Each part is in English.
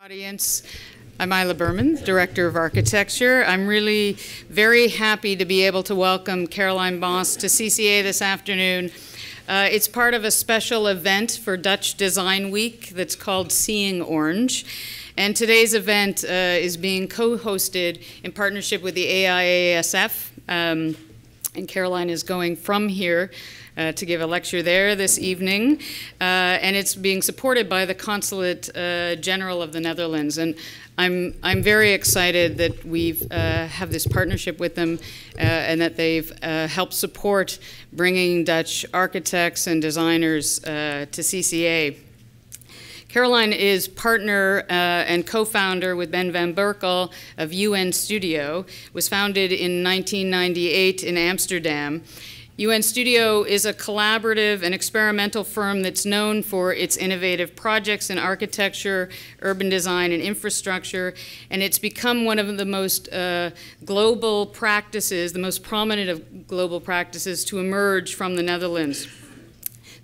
Audience. I'm Isla Berman, Director of Architecture. I'm really very happy to be able to welcome Caroline Bos to CCA this afternoon. It's part of a special event for Dutch Design Week that's called Seeing Orange. And today's event is being co-hosted in partnership with the AIA SF. And Caroline is going from here to give a lecture there this evening, and it's being supported by the Consulate General of the Netherlands. And I'm very excited that we've have this partnership with them, and that they've helped support bringing Dutch architects and designers to CCA. Caroline is partner and co-founder with Ben van Berkel of UNStudio. Was founded in 1998 in Amsterdam. UNStudio is a collaborative and experimental firm that's known for its innovative projects in architecture, urban design, and infrastructure, and it's become one of the most global practices, the most prominent of global practices to emerge from the Netherlands.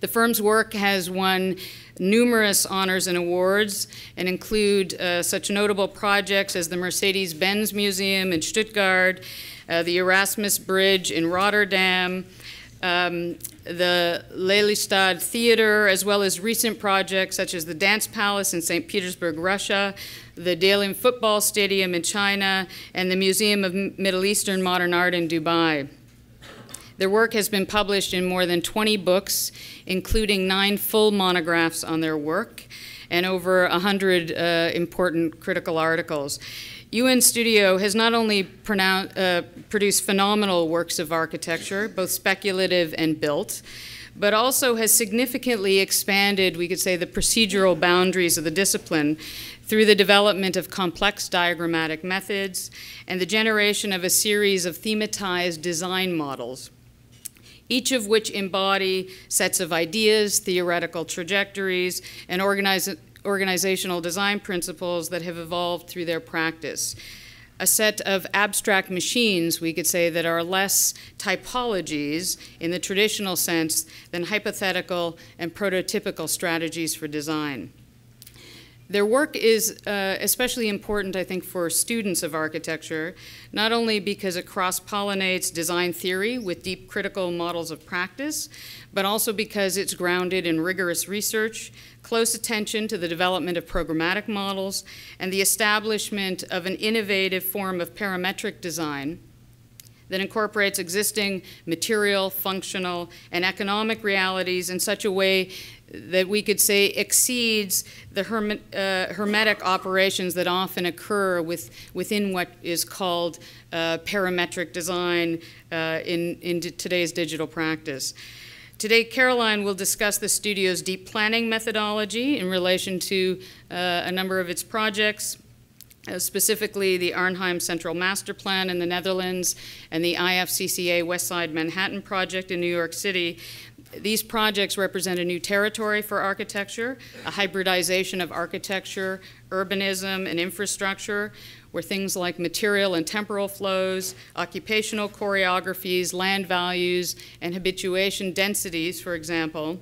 The firm's work has won numerous honors and awards and include such notable projects as the Mercedes-Benz Museum in Stuttgart, the Erasmus Bridge in Rotterdam, the Lelystad Theater, as well as recent projects such as the Dance Palace in St. Petersburg, Russia, the Dalim Football Stadium in China, and the Museum of Middle Eastern Modern Art in Dubai. Their work has been published in more than 20 books, including 9 full monographs on their work and over 100 important critical articles. UNStudio has not only produced phenomenal works of architecture, both speculative and built, but also has significantly expanded, we could say, the procedural boundaries of the discipline through the development of complex diagrammatic methods and the generation of a series of thematized design models, each of which embody sets of ideas, theoretical trajectories, and organizational design principles that have evolved through their practice. A set of abstract machines, we could say, that are less typologies in the traditional sense than hypothetical and prototypical strategies for design. Their work is especially important, I think, for students of architecture, not only because it cross-pollinates design theory with deep critical models of practice, but also because it's grounded in rigorous research, close attention to the development of programmatic models, and the establishment of an innovative form of parametric design that incorporates existing material, functional, and economic realities in such a way that we could say exceeds the hermetic operations that often occur within what is called parametric design in today's digital practice. Today, Caroline will discuss the studio's deep planning methodology in relation to a number of its projects, specifically the Arnhem Central Master Plan in the Netherlands and the IFCCA Westside Manhattan project in New York City. These projects represent a new territory for architecture, a hybridization of architecture, urbanism, and infrastructure, where things like material and temporal flows, occupational choreographies, land values, and habituation densities, for example,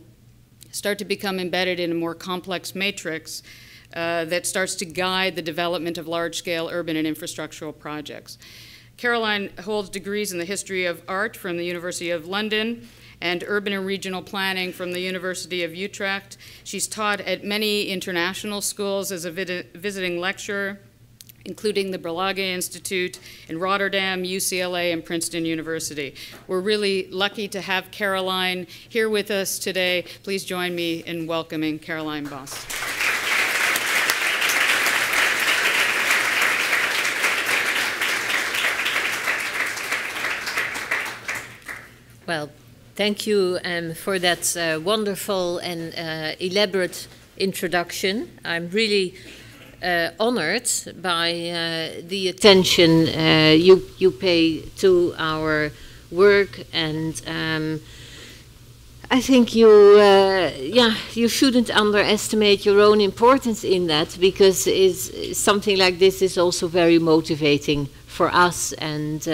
start to become embedded in a more complex matrix that starts to guide the development of large-scale urban and infrastructural projects. Caroline holds degrees in the history of art from the University of London and urban and regional planning from the University of Utrecht. She's taught at many international schools as a visiting lecturer, including the Berlage Institute in Rotterdam, UCLA, and Princeton University. We're really lucky to have Caroline here with us today. Please join me in welcoming Caroline Bos. Well, thank you for that wonderful and elaborate introduction. I'm really honored by the attention you pay to our work, and I think you shouldn't underestimate your own importance in that, because something like this is also very motivating for us, and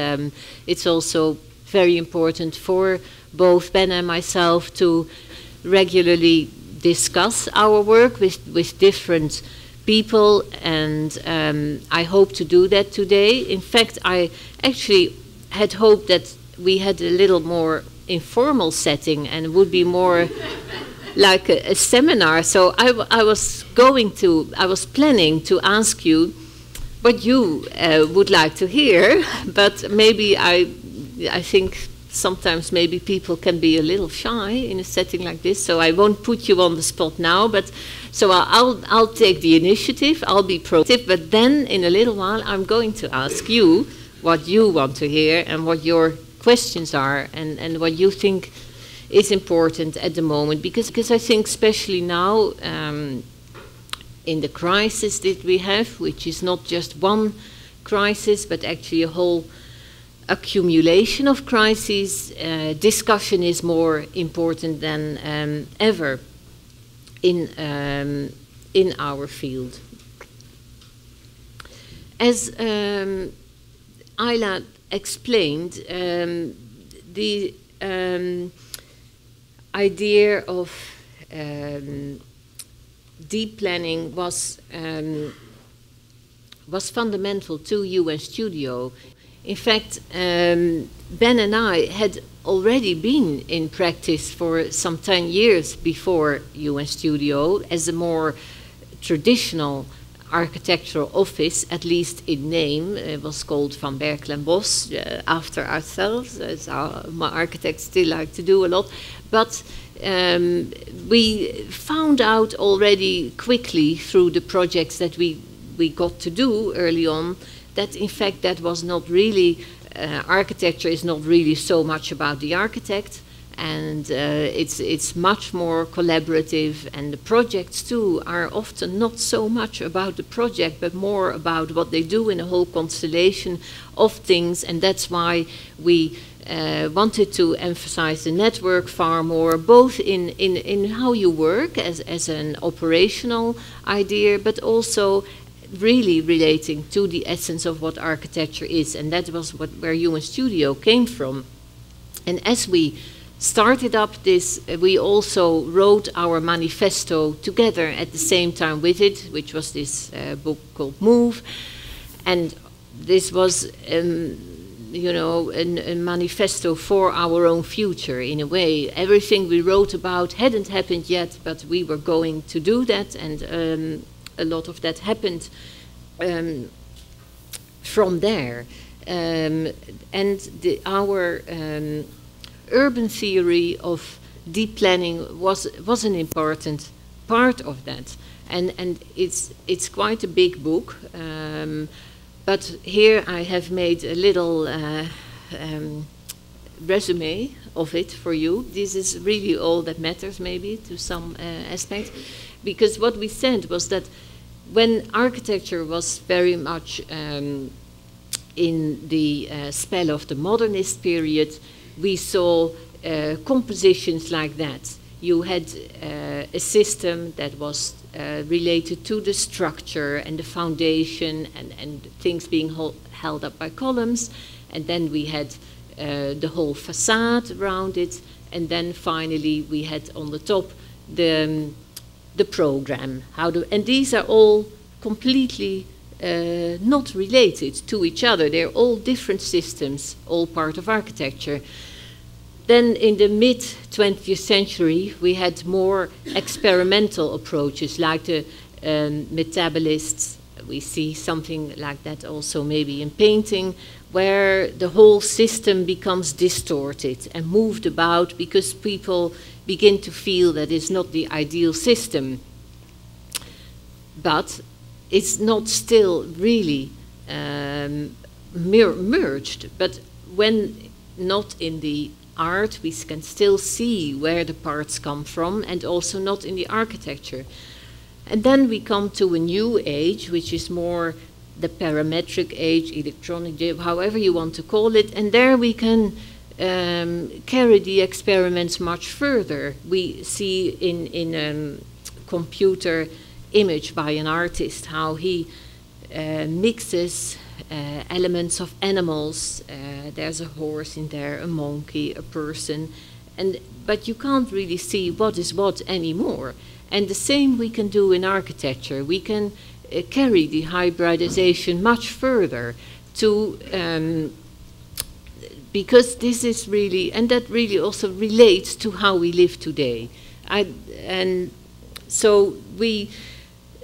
it's also very important for both Ben and myself to regularly discuss our work with different people, and I hope to do that today. In fact, I actually had hoped that we had a little more informal setting and would be more like a seminar. So I was planning to ask you what you would like to hear, but maybe I think sometimes maybe people can be a little shy in a setting like this, so I won't put you on the spot now, but so I'll take the initiative, I'll be proactive, but then in a little while I'm going to ask you what you want to hear and what your questions are and what you think is important at the moment, because I think especially now in the crisis that we have, which is not just one crisis but actually a whole accumulation of crises, discussion is more important than ever in our field. As Ayla explained, the idea of deep planning was fundamental to UNStudio. In fact, Ben and I had already been in practice for some 10 years before UNStudio as a more traditional architectural office, at least in name. It was called Van Berkel and Bos, after ourselves, as my architects still like to do a lot. But we found out already quickly through the projects that we got to do early on that in fact that was not really, architecture is not really so much about the architect, and it's much more collaborative, and the projects too are often not so much about the project but more about what they do in a whole constellation of things, and that's why we wanted to emphasize the network far more, both in how you work as an operational idea, but also really relating to the essence of what architecture is, and that was where UNStudio came from. And as we started up this, we also wrote our manifesto together at the same time with it, which was this book called Move, and this was you know, a manifesto for our own future in a way. Everything we wrote about hadn't happened yet, but we were going to do that, and a lot of that happened from there. And our urban theory of deep planning was an important part of that. And it's quite a big book. But here I have made a little resume of it for you. This is really all that matters, maybe, to some aspect. Because what we said was that when architecture was very much in the spell of the modernist period, we saw compositions like that. You had a system that was related to the structure and the foundation and things being held up by columns, and then we had the whole facade around it, and then finally we had on the top the program, and these are all completely not related to each other. They're all different systems, all part of architecture. Then in the mid-20th century, we had more experimental approaches, like the metabolists. We see something like that also maybe in painting, where the whole system becomes distorted and moved about because people begin to feel that it's not the ideal system. But it's not still really merged. But when not in the art, we can still see where the parts come from, and also not in the architecture. And then we come to a new age, which is more the parametric age, electronic, however you want to call it, and there we can carry the experiments much further. We see in a computer image by an artist how he mixes elements of animals. There's a horse in there, a monkey, a person, but you can't really see what is what anymore. And the same we can do in architecture. We can carry the hybridization much further to because this is really, and that really also relates to how we live today. And so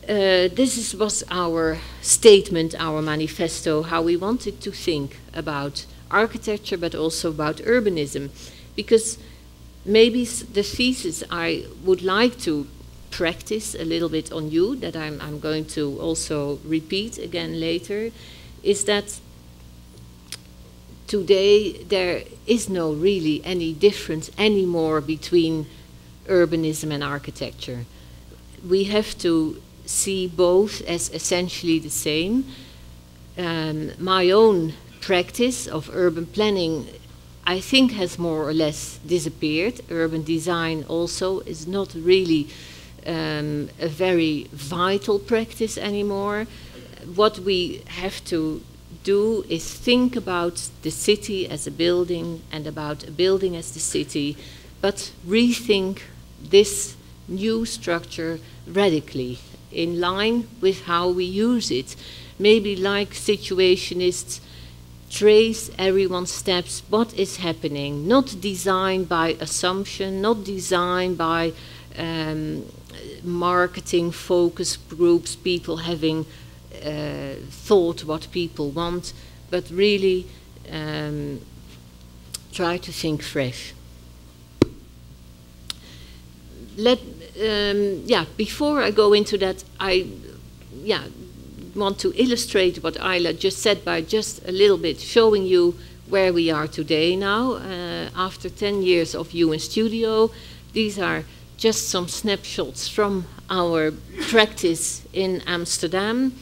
this was our statement, our manifesto, how we wanted to think about architecture, but also about urbanism, because maybe the thesis I would like to practice a little bit on you, that I'm going to also repeat again later, is that today there is no really any difference anymore between urbanism and architecture. We have to see both as essentially the same. My own practice of urban planning, I think, has more or less disappeared. Urban design also is not really a very vital practice anymore. What we have to do is think about the city as a building and about a building as the city, but rethink this new structure radically in line with how we use it. Maybe like situationists, trace everyone's steps, what is happening, not designed by assumption, not designed by marketing focus groups, people having thought what people want, but really try to think fresh. Before I go into that, I want to illustrate what Ayla just said by just a little bit showing you where we are today now. After 10 years of UNStudio, these are just some snapshots from our practice in Amsterdam,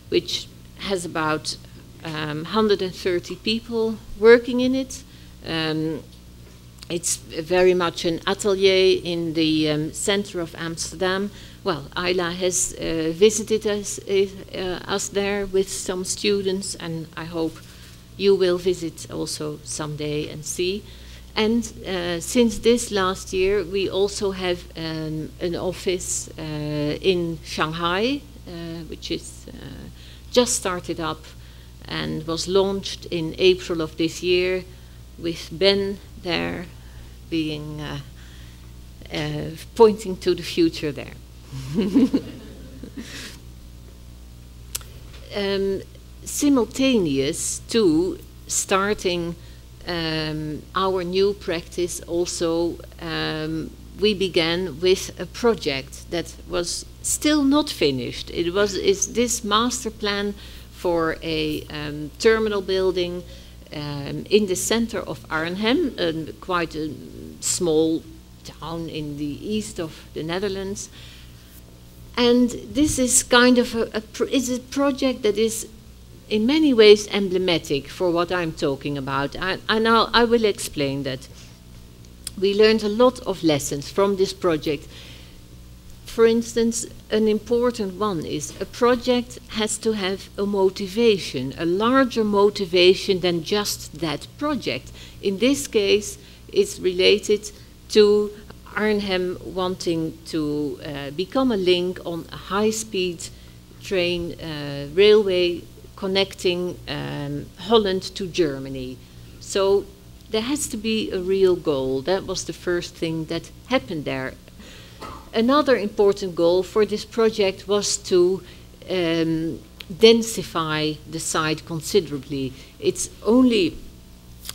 which has about 130 people working in it. It's very much an atelier in the center of Amsterdam. Well, Ayla has visited us there with some students, and I hope you will visit also someday and see. And since this last year, we also have an office in Shanghai, which is just started up and was launched in April of this year, with Ben there being pointing to the future there. Simultaneous to starting our new practice also, we began with a project that was still not finished. Is this master plan for a terminal building in the center of Arnhem, quite a small town in the east of the Netherlands. And this is kind of a project that is in many ways emblematic for what I'm talking about. And I will explain that. We learned a lot of lessons from this project. For instance, an important one is a project has to have a motivation, a larger motivation than just that project. In this case, it's related to Arnhem wanting to become a link on a high-speed train railway connecting Holland to Germany. So there has to be a real goal. That was the first thing that happened there. Another important goal for this project was to densify the site considerably. It's only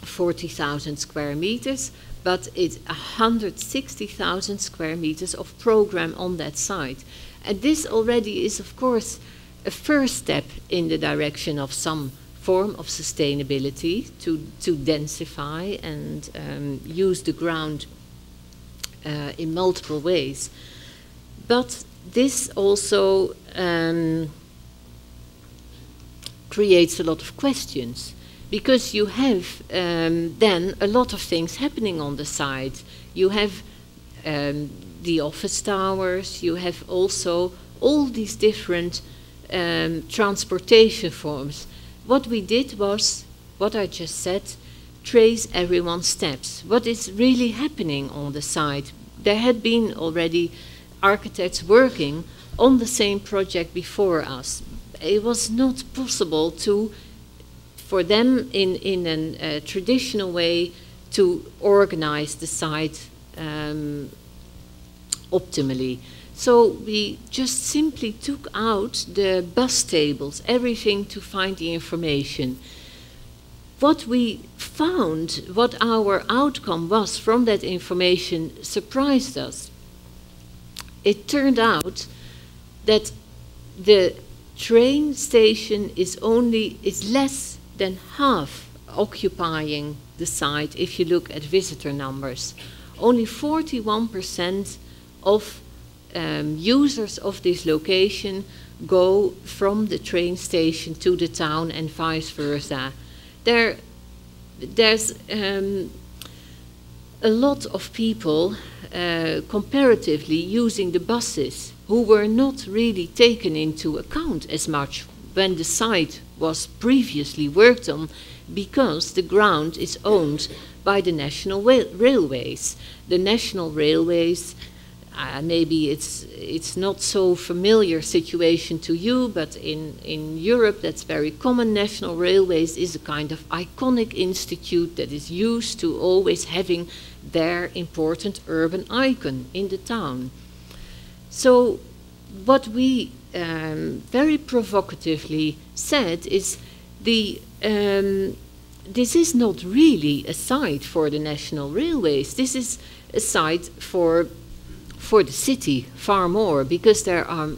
40,000 square meters, but it's 160,000 square meters of program on that site. And this already is, of course, a first step in the direction of some form of sustainability, to densify and use the ground in multiple ways. But this also creates a lot of questions, because you have then a lot of things happening on the site. You have the office towers, you have also all these different transportation forms. What we did was, what I just said, trace everyone's steps. What is really happening on the site? There had been already architects working on the same project before us. It was not possible for them in a traditional way to organize the site optimally. So we just simply took out the bus tables, everything to find the information. What we found, what our outcome was from that information, surprised us. It turned out that the train station is less than half occupying the site if you look at visitor numbers. Only 41% of users of this location go from the train station to the town and vice versa. There's a lot of people comparatively using the buses who were not really taken into account as much when the site was previously worked on, because the ground is owned by the national railways. The national railways, maybe it's not so familiar situation to you, but in Europe that's very common. National Railways is a kind of iconic institute that is used to always having their important urban icon in the town. So what we very provocatively said is this is not really a site for the national railways. This is a site for the city far more, because there are,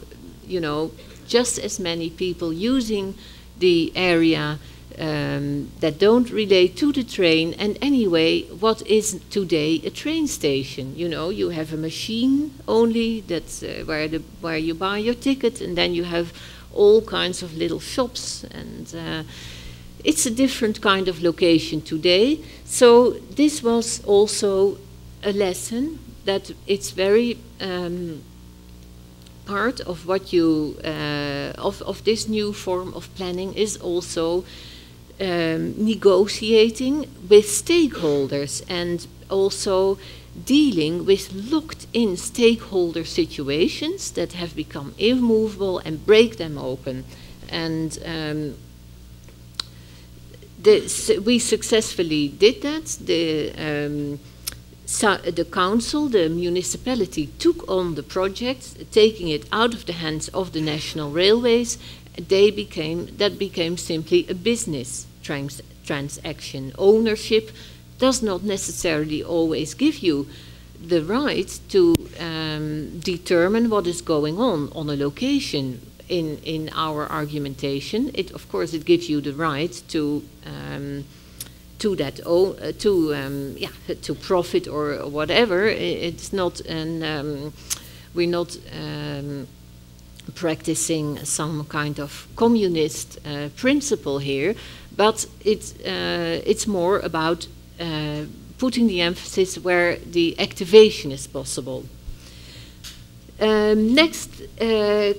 you know, just as many people using the area that don't relate to the train. And anyway, what is today a train station? You know, you have a machine only, that's where you buy your ticket, and then you have all kinds of little shops, and it's a different kind of location today. So this was also a lesson that it's very part of what you of this new form of planning is also negotiating with stakeholders and also dealing with locked-in stakeholder situations that have become immovable and break them open. And we successfully did that. The council, the municipality, took on the project, taking it out of the hands of the national railways. That became simply a business transaction. Ownership does not necessarily always give you the right to determine what is going on a location. In our argumentation, of course it gives you the right to profit or whatever. It's not we're not practicing some kind of communist principle here, but it's more about putting the emphasis where the activation is possible. Next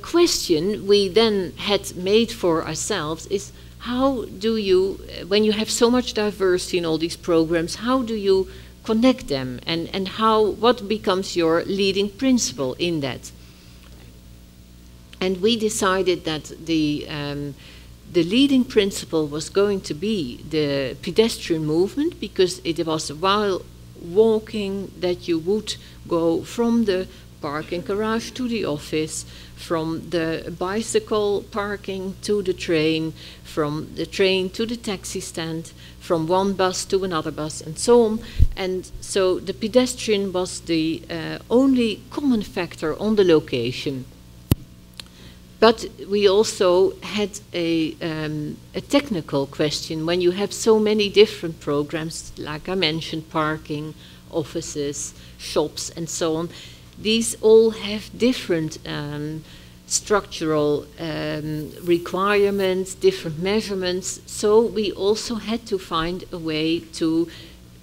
question we then had made for ourselves is, how do you, when you have so much diversity in all these programs, how do you connect them, and what becomes your leading principle in that? And we decided that the leading principle was going to be the pedestrian movement, because it was while walking that you would go from the parking garage to the office, from the bicycle parking to the train, from the train to the taxi stand, from one bus to another bus, and so on. And so the pedestrian was the only common factor on the location. But we also had a technical question. When you have so many different programs, like I mentioned, parking, offices, shops, and so on, these all have different structural requirements, different measurements. So we also had to find a way to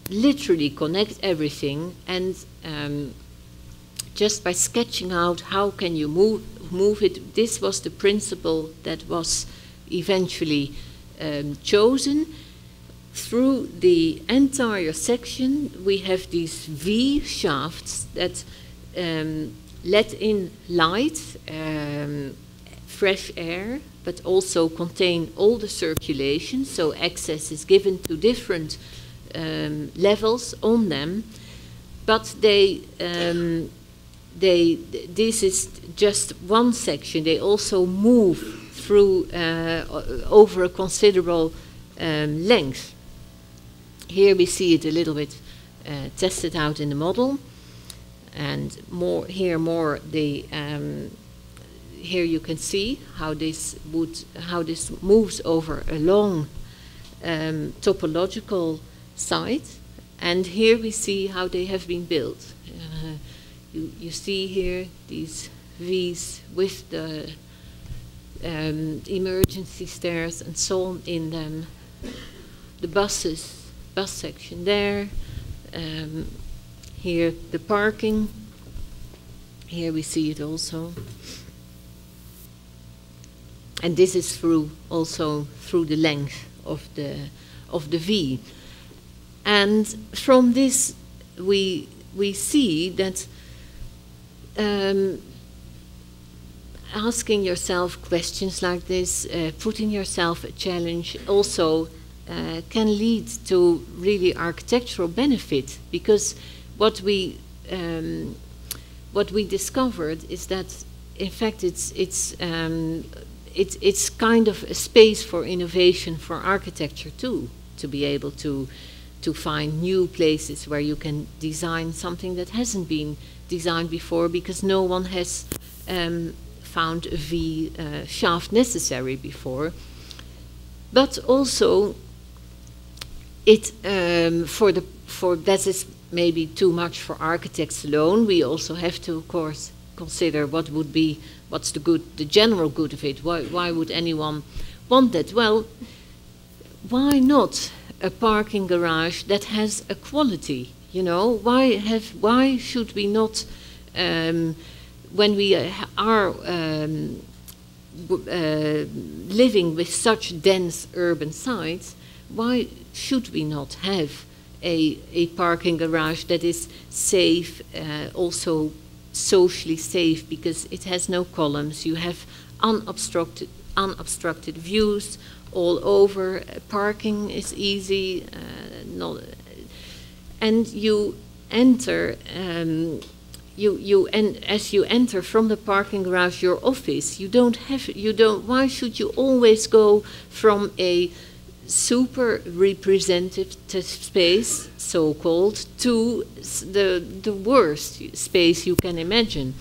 literally connect everything, and just by sketching out how can you move it, this was the principle that was eventually chosen. Through the entire section, we have these V shafts that let in light, fresh air, but also contain all the circulation, so access is given to different levels on them. But this is just one section. They also move through over a considerable length. Here we see it a little bit tested out in the model, and here you can see how this moves over a long topological site, and here we see how they have been built. You see here these V's with the emergency stairs and so on in them. The bus section there. Here the parking. Here we see it also. And this is also through the length of the V. And from this we see that asking yourself questions like this, putting yourself a challenge, also can lead to really architectural benefit, because what we discovered is that in fact it's kind of a space for innovation for architecture too, to be able to find new places where you can design something that hasn't been designed before, because no one has found a V shaft necessary before. But also it for that is maybe too much for architects alone. We also have to, of course, consider what's the general good of it. Why would anyone want that? Well, why not a parking garage that has a quality? You know, why should we not, when we are living with such dense urban sites, why should we not have a parking garage that is safe, also socially safe, because it has no columns, you have unobstructed views all over, parking is easy, and you enter, as you enter from the parking garage your office, why should you always go from a super representative space, so-called, to the worst space you can imagine?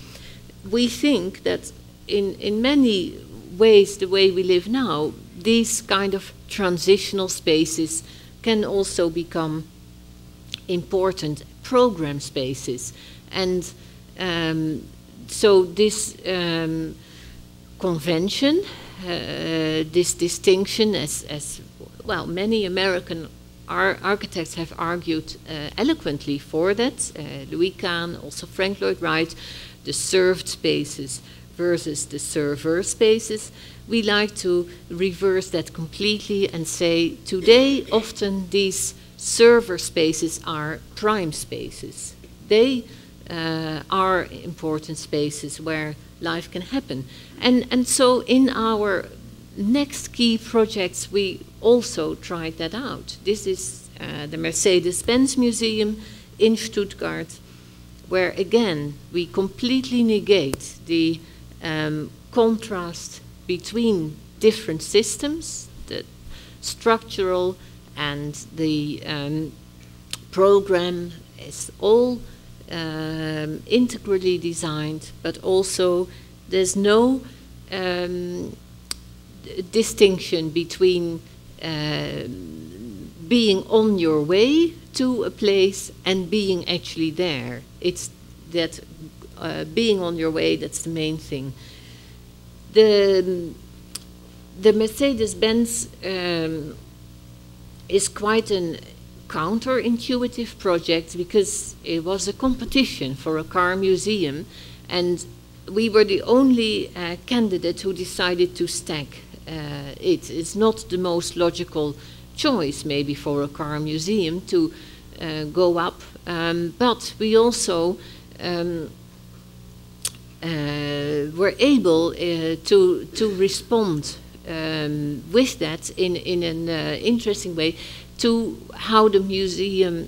We think that in many ways, the way we live now, these kind of transitional spaces can also become important program spaces. And so this convention, this distinction, as well, many American architects have argued eloquently for that. Louis Kahn, also Frank Lloyd Wright, the served spaces versus the server spaces. We like to reverse that completely and say today often these server spaces are prime spaces. They are important spaces where life can happen. And so in our next key projects we also tried that out. This is the Mercedes-Benz Museum in Stuttgart, where again we completely negate the contrast between different systems, the structural and the program is all integrally designed, but also there's no distinction between being on your way to a place and being actually there. It's that being on your way, that's the main thing. The Mercedes-Benz is quite an counterintuitive project, because it was a competition for a car museum, and we were the only candidate who decided to stack it. It's not the most logical choice maybe for a car museum to go up, but we also were able to respond with that in an interesting way to how the museum,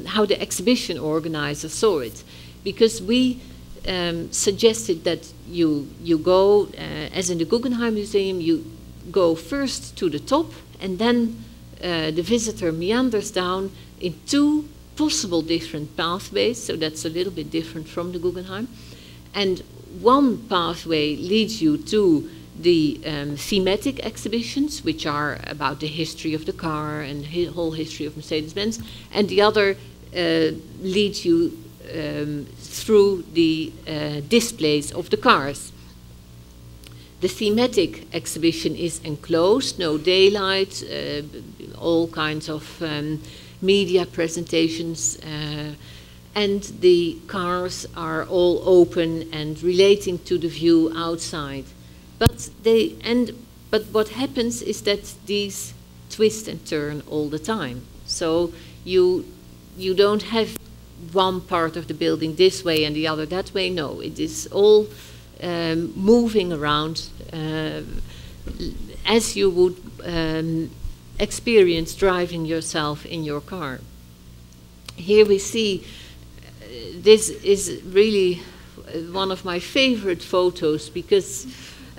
how the exhibition organizer saw it. Because we suggested that you go, as in the Guggenheim Museum, you go first to the top, and then the visitor meanders down in two possible different pathways, so that's a little bit different from the Guggenheim. And one pathway leads you to the thematic exhibitions, which are about the history of the car and the whole history of Mercedes-Benz, and the other leads you through the displays of the cars. The thematic exhibition is enclosed, no daylight, all kinds of media presentations, and the cars are all open and relating to the view outside. But what happens is that these twist and turn all the time. So you don't have one part of the building this way and the other that way. No, it is all moving around as you would experience driving yourself in your car. Here we see, this is really one of my favorite photos because,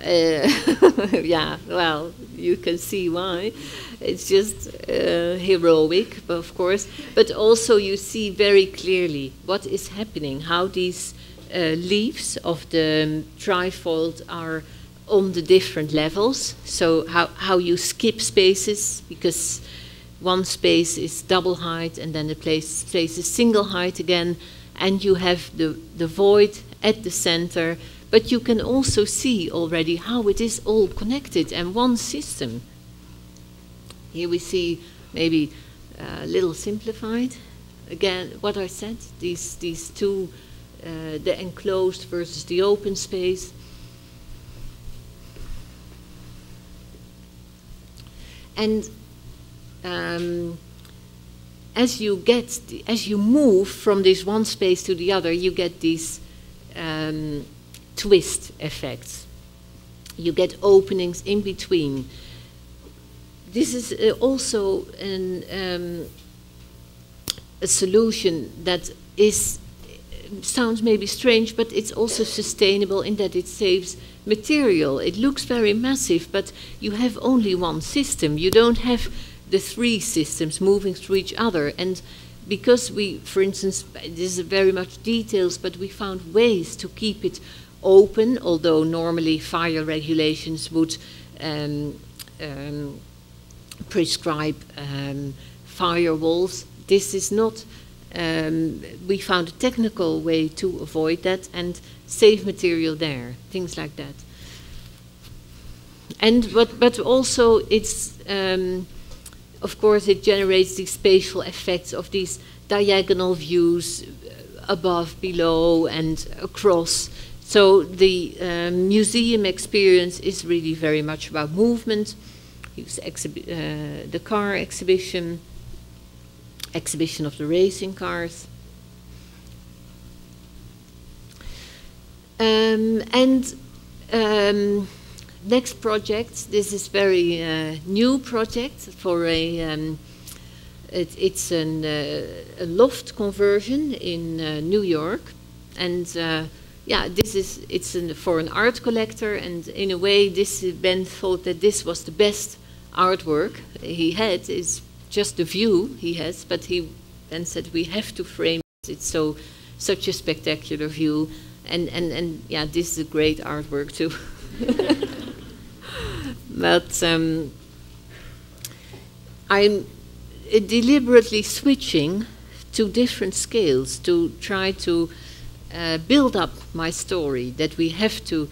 yeah, well, you can see why. It's just heroic, of course, but also you see very clearly what is happening, how these leaves of the trifold are on the different levels. So how you skip spaces, because one space is double height and then the space is single height again, and you have the void at the center, but you can also see already how it is all connected and one system. Here we see maybe a little simplified. Again, what I said, these two, the enclosed versus the open space. And as you move from this one space to the other, you get these twist effects. You get openings in between. This is also a solution that sounds maybe strange, but it's also sustainable in that it saves material. It looks very massive, but you have only one system. You don't have the three systems moving through each other. And because we, for instance, this is very much details, but we found ways to keep it open, although normally fire regulations would prescribe firewalls. This is not, we found a technical way to avoid that and save material there, things like that. And but also it's, of course, it generates these spatial effects of these diagonal views above, below, and across. So the museum experience is really very much about movement. The car exhibition of the racing cars. Next project, this is very new project for it's a loft conversion in New York, and yeah, it's for an art collector, and in a way, Ben thought that this was the best artwork he had. Is just the view he has, but he then said we have to frame it. It's such a spectacular view, and yeah, this is a great artwork too. But I'm deliberately switching to different scales to try to build up my story, that we have to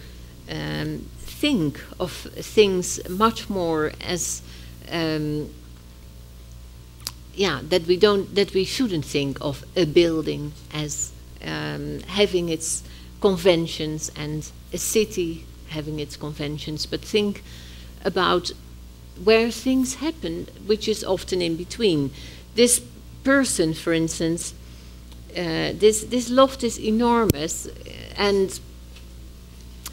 think of things much more as yeah, that we shouldn't think of a building as having its conventions and a city having its conventions, but think about where things happen, which is often in between. This person, for instance, this loft is enormous, and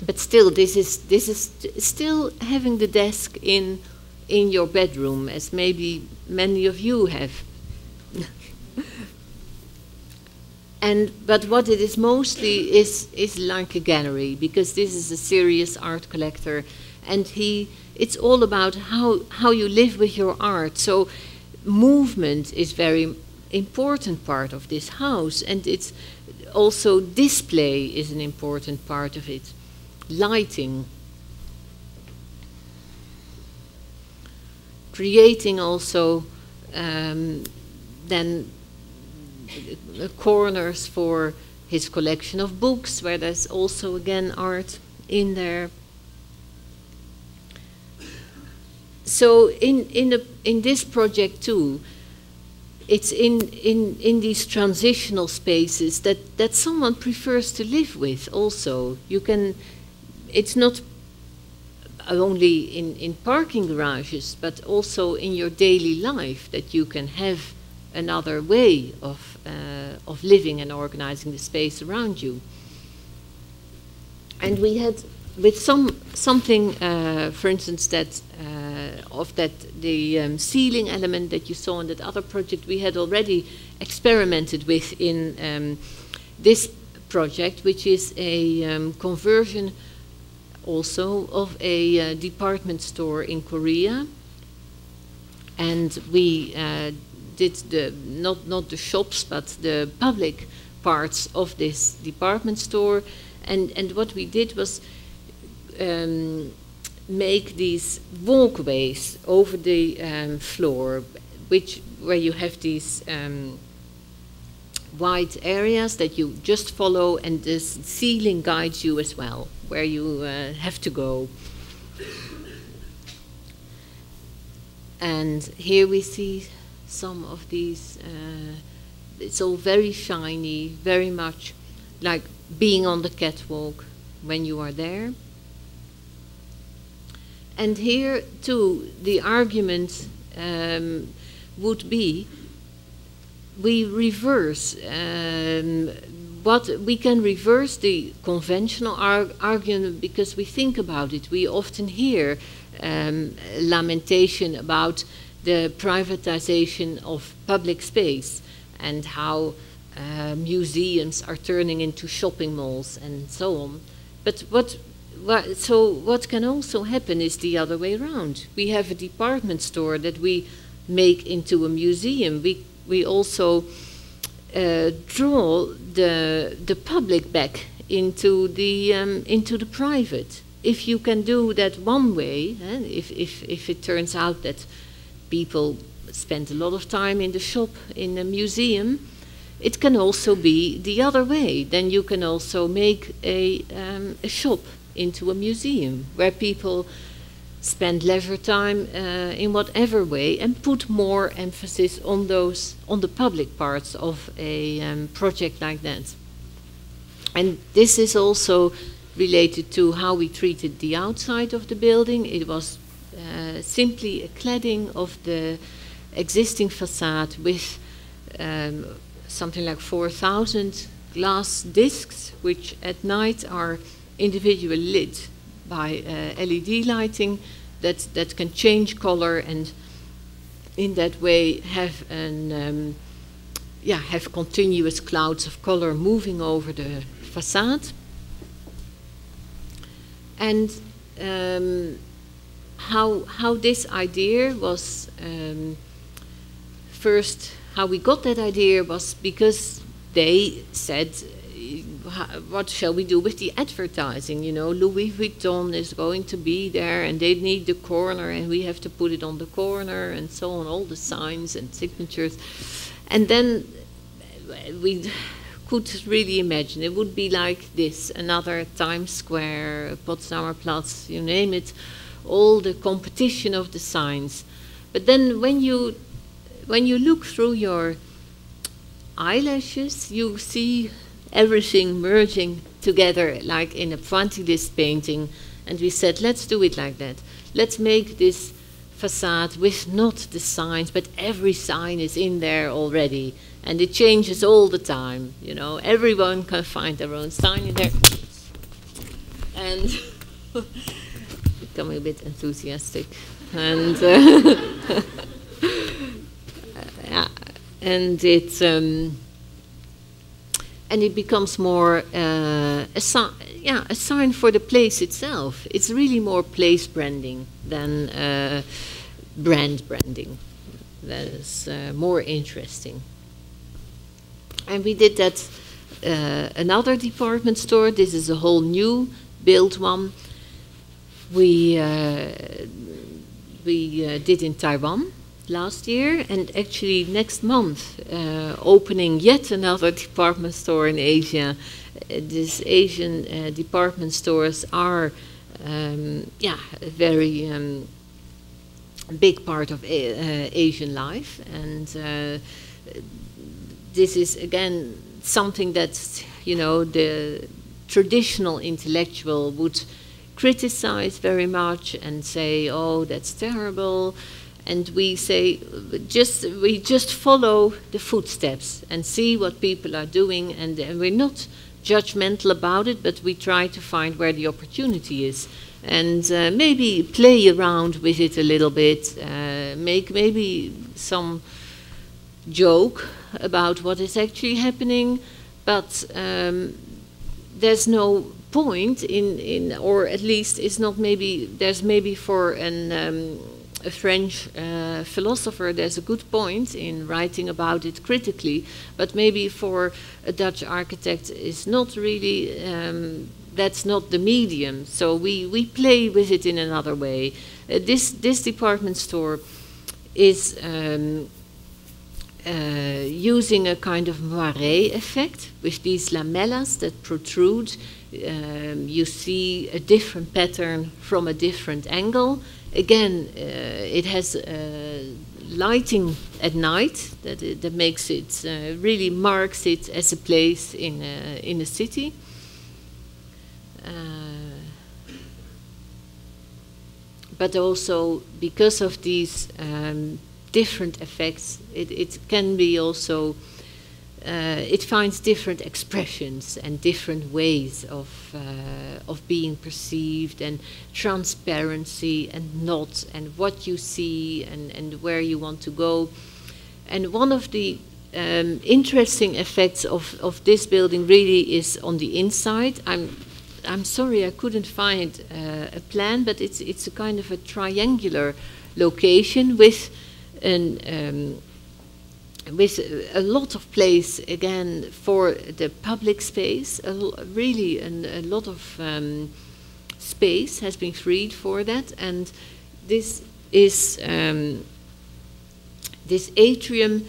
but still, this is still having the desk in your bedroom, as maybe many of you have. But what it is mostly is like a gallery, because this is a serious art collector, and it's all about how you live with your art. So movement is very important part of this house, and it's also display is an important part of it. Lighting. Creating also then corners for his collection of books, where there's also again art in there. So in this project too, it's in these transitional spaces that someone prefers to live with also. You can, it's not only in parking garages, but also in your daily life, that you can have another way of living and organizing the space around you. And we had, with something, for instance, that the ceiling element that you saw in that other project, we had already experimented with in this project, which is a conversion also of a department store in Korea. And we did the not the shops, but the public parts of this department store. And what we did was make these walkways over the floor, where you have these wide areas that you just follow, and the ceiling guides you as well, where you have to go. And here we see some of these, it's all very shiny, very much like being on the catwalk when you are there. And here too, the argument would be, we reverse we can reverse the conventional argument, because we think about it. We often hear lamentation about the privatization of public space, and how museums are turning into shopping malls and so on. But what can also happen is the other way around. We have a department store that we make into a museum. We also draw the public back into the private. If you can do that one way, if it turns out that people spend a lot of time in the shop, in a museum, it can also be the other way. Then you can also make a shop into a museum, where people spend leisure time in whatever way, and put more emphasis on the public parts of a project like that. And this is also related to how we treated the outside of the building. It was simply a cladding of the existing facade with something like 4,000 glass discs, which at night are individually lit by LED lighting that can change color, and in that way have have continuous clouds of color moving over the facade. And how this idea was first, how we got that idea was because they said, what shall we do with the advertising? You know, Louis Vuitton is going to be there, and they need the corner, and we have to put it on the corner, and so on, all the signs and signatures. And then we could really imagine it would be like this, another Times Square, Potsdamer Platz, you name it, all the competition of the signs. But then when you look through your eyelashes, you see everything merging together like in a pointillist painting. And we said, let's do it like that. Let's make this facade with not the signs, but every sign is in there already. And it changes all the time, you know. Everyone can find their own sign in there. and becoming a bit enthusiastic, and yeah, and it becomes more a sign for the place itself. It's really more place branding than brand branding. That is more interesting. And we did that another department store. This is a whole new built one. We did in Taiwan last year, and actually next month opening yet another department store in Asia. These Asian department stores are a very big part of Asian life, and this is again something that, you know, the traditional intellectual would criticize very much and say, oh, that's terrible. And we say, we just follow the footsteps and see what people are doing, and we're not judgmental about it, but we try to find where the opportunity is, and maybe play around with it a little bit, make maybe some joke about what is actually happening, but there's no point in, or at least it's not maybe, there's maybe for a French philosopher, there's a good point in writing about it critically, but maybe for a Dutch architect is not really, that's not the medium. So we play with it in another way. This department store is using a kind of moiré effect with these lamellas that protrude. You see a different pattern from a different angle. Again, it has lighting at night that makes it, really marks it as a place in a city. But also because of these different effects, it can be also, it finds different expressions and different ways of being perceived, and transparency and not, and what you see and where you want to go. And one of the interesting effects of this building really is on the inside. I'm sorry I couldn't find a plan, but it's a kind of a triangular location with with a lot of place again for the public space. Really a lot of space has been freed for that, and this is this atrium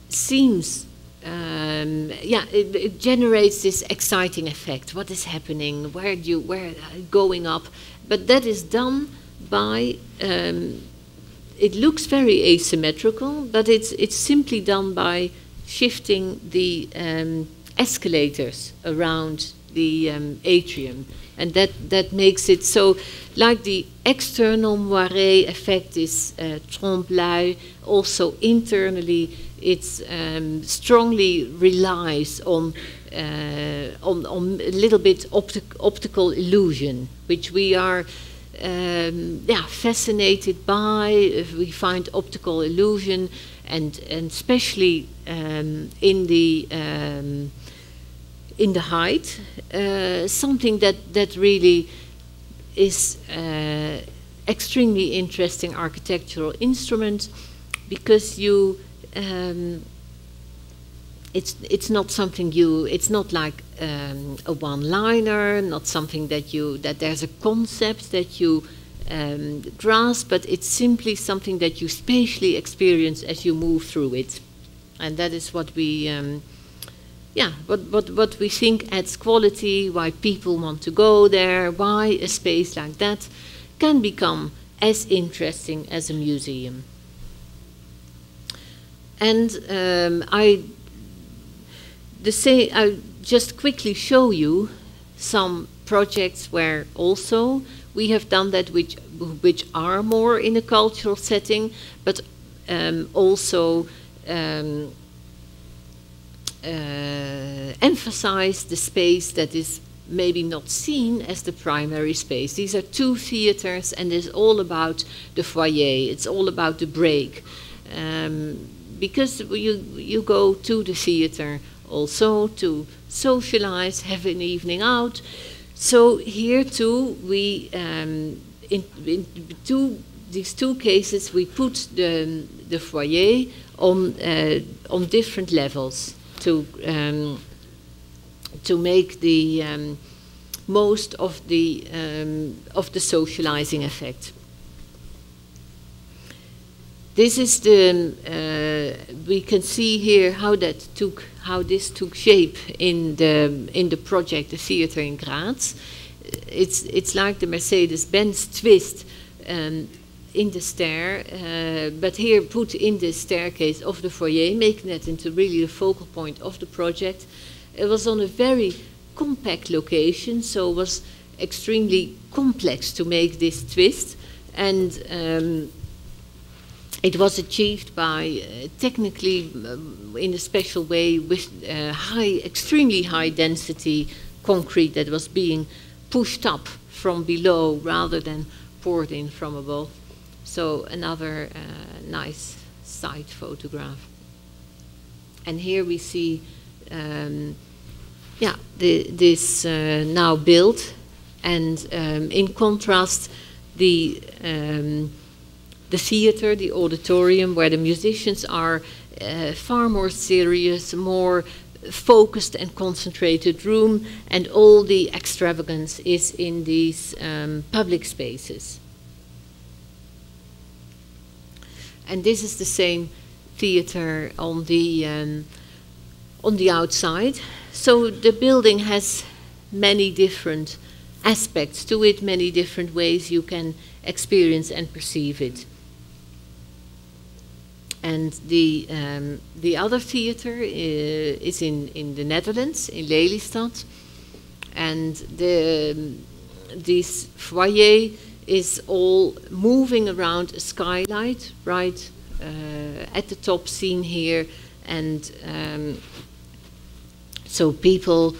seems it generates this exciting effect. What is happening? Where going up? But that is done by. It looks very asymmetrical, but it's simply done by shifting the escalators around the atrium, and that makes it so. Like the external moiré effect is trompe-l'œil, also internally it's strongly relies on a little bit optical illusion, which we are fascinated by. We find optical illusion, and especially in the height, something that really is extremely interesting architectural instrument, because you it's not something it's not like a one-liner, not something that there's a concept that you grasp, but it's simply something that you spatially experience as you move through it. And that is what we what we think adds quality, why people want to go there, why a space like that can become as interesting as a museum. And I'll just quickly show you some projects where also we have done that, which are more in a cultural setting, but also emphasize the space that is maybe not seen as the primary space. These are two theaters, and it's all about the foyer. It's all about the break. Because you go to the theater also to socialize, have an evening out. So here too, we in these two cases, we put the foyer on different levels to make the most of the socializing effect. This is we can see here how this took shape in the project, the theater in Graz. It's like the Mercedes-Benz twist in the stair, but here put in the staircase of the foyer, making that into really the focal point of the project. It was on a very compact location, so it was extremely complex to make this twist, and it was achieved by technically in a special way with extremely high density concrete that was being pushed up from below rather than poured in from above. So another nice side photograph. And here we see, this now built, and in contrast, the theater, the auditorium, where the musicians are far more serious, more focused and concentrated room, and all the extravagance is in these public spaces. And this is the same theater on the outside. So the building has many different aspects to it, many different ways you can experience and perceive it. And the other theater is in the Netherlands, in Lelystad, and this foyer is all moving around a skylight right at the top, seen here, and so people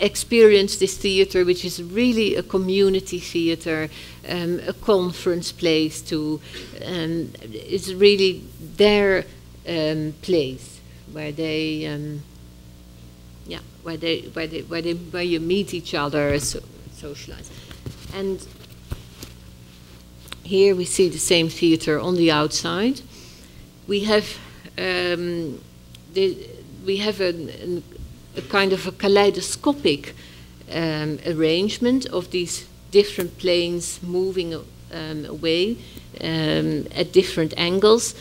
experience this theater, which is really a community theater, a conference place too. It's really their place where they, where you meet each other, socialize. And here we see the same theater on the outside. We have a kind of a kaleidoscopic arrangement of these different planes moving away at different angles.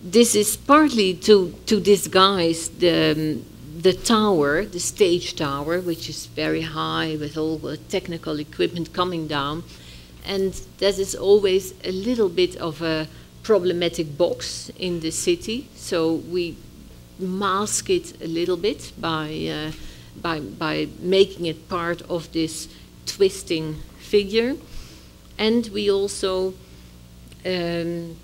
This is partly to disguise the tower, the stage tower, which is very high with all the technical equipment coming down. And that is always a little bit of a problematic box in the city. So we mask it a little bit by making it part of this twisting figure. And we also do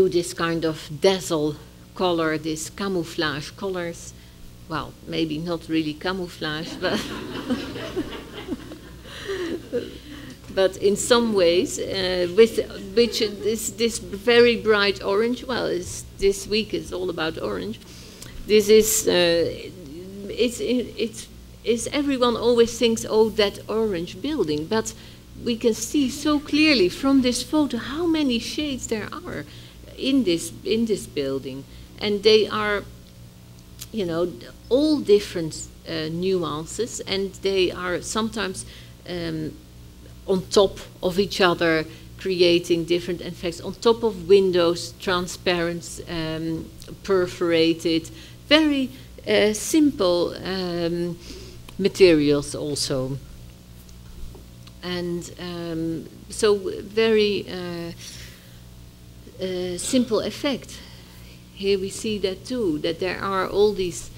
this kind of dazzle color, this camouflage colors. Well, maybe not really camouflage, but but in some ways, with which this very bright orange. Well, this week is all about orange. This is it's everyone always thinks, oh, that orange building, but we can see so clearly from this photo how many shades there are in this building, and they are, you know, all different nuances, and they are sometimes on top of each other, creating different effects. On top of windows, transparent, perforated, very simple materials also. And so very simple effect. Here we see that too, that there are all these,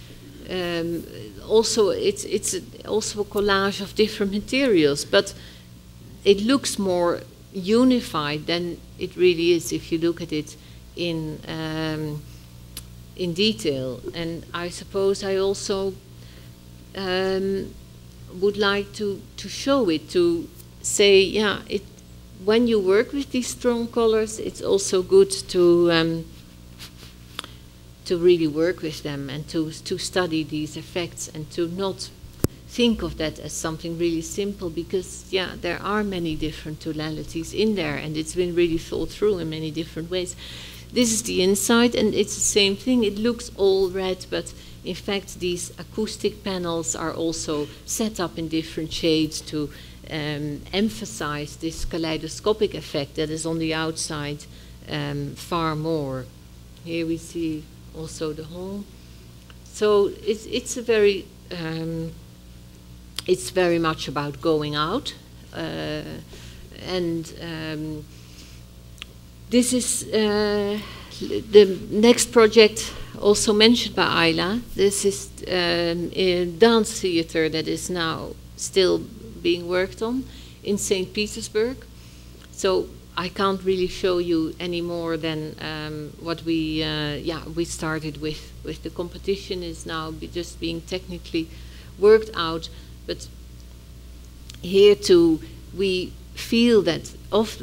also it's also a collage of different materials, but it looks more unified than it really is if you look at it in detail. And I suppose I also would like to show it, to say, yeah, when you work with these strong colors, it's also good to really work with them and to study these effects and to not think of that as something really simple, because, yeah, there are many different tonalities in there and it's been really thought through in many different ways. This is the inside, and it's the same thing. It looks all red, but in fact these acoustic panels are also set up in different shades to emphasize this kaleidoscopic effect that is on the outside far more. Here we see also the hall. So it's a very it's very much about going out, and this is the next project also mentioned by Ayla. This is a dance theater that is now still being worked on in St. Petersburg. So I can't really show you any more than what we started with. The competition is now just being technically worked out, but here too we feel that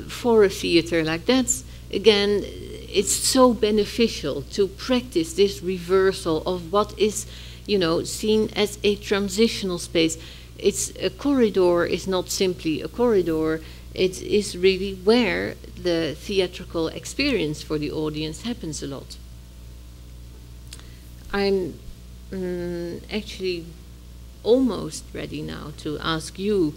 for a theater like that, again, it's so beneficial to practice this reversal of what is, you know, seen as a transitional space. It's a corridor is not simply a corridor. It is really where the theatrical experience for the audience happens a lot. I'm actually almost ready now to ask you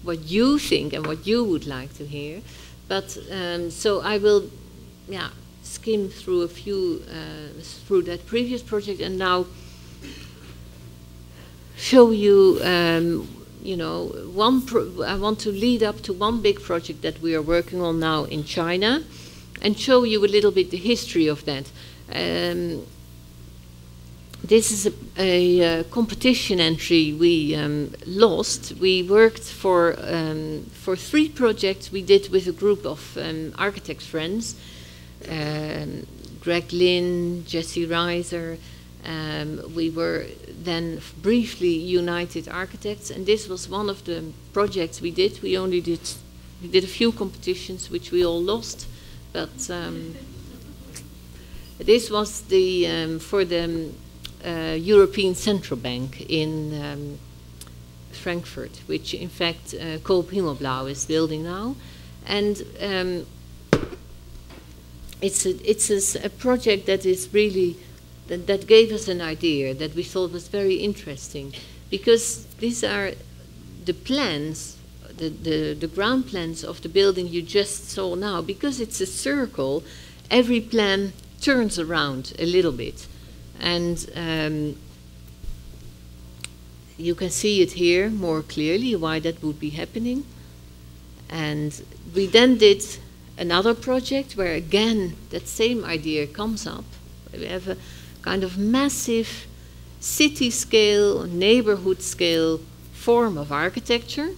what you think and what you would like to hear. But so I will, yeah, skim through a few through that previous project and now show you. You know, I want to lead up to one big project that we are working on now in China, and show you a little bit the history of that. This is a competition entry we lost. We worked for 3 projects we did with a group of architect friends, Greg Lynn, Jesse Reiser. We were then briefly United Architects, and this was one of the projects we did. We did a few competitions which we all lost, but this was the for the European Central Bank in Frankfurt, which in fact Coop Himmelblau is building now, and it's a project that is really that gave us an idea that we thought was very interesting, because these are the plans, the ground plans of the building you just saw now. Because it's a circle, every plan turns around a little bit, and you can see it here more clearly why that would be happening. And we then did another project where again that same idea comes up. We have a kind of massive city scale, neighborhood scale form of architecture,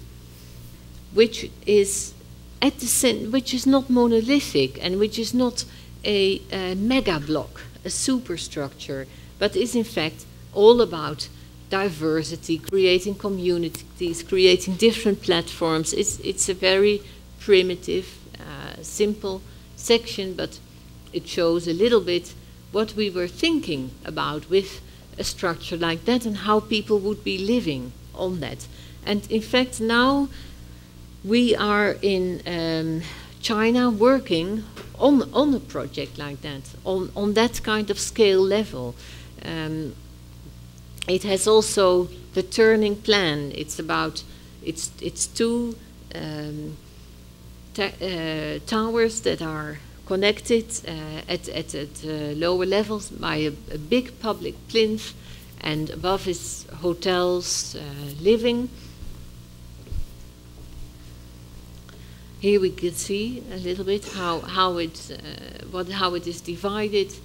which is at the which is not monolithic and which is not a mega block, a superstructure, but is in fact all about diversity, creating communities, creating different platforms. It's a very primitive, simple section, but it shows a little bit what we were thinking about with a structure like that and how people would be living on that. And in fact now we are in China working on a project like that, on that kind of scale level. It has also the turning plan. It's about, it's 2 towers that are connected at lower levels by a big public plinth, and above is hotels, living. Here we can see a little bit how it is divided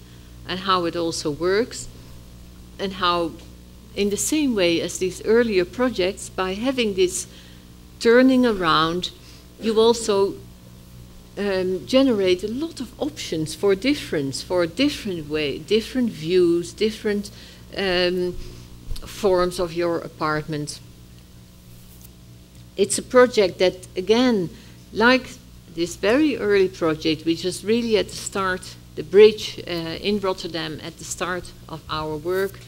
and how it also works, and how in the same way as these earlier projects, by having this turning around, you also generate a lot of options for different views, different forms of your apartment. It's a project that, again, like this very early project, which was really at the start, the bridge in Rotterdam at the start of our work.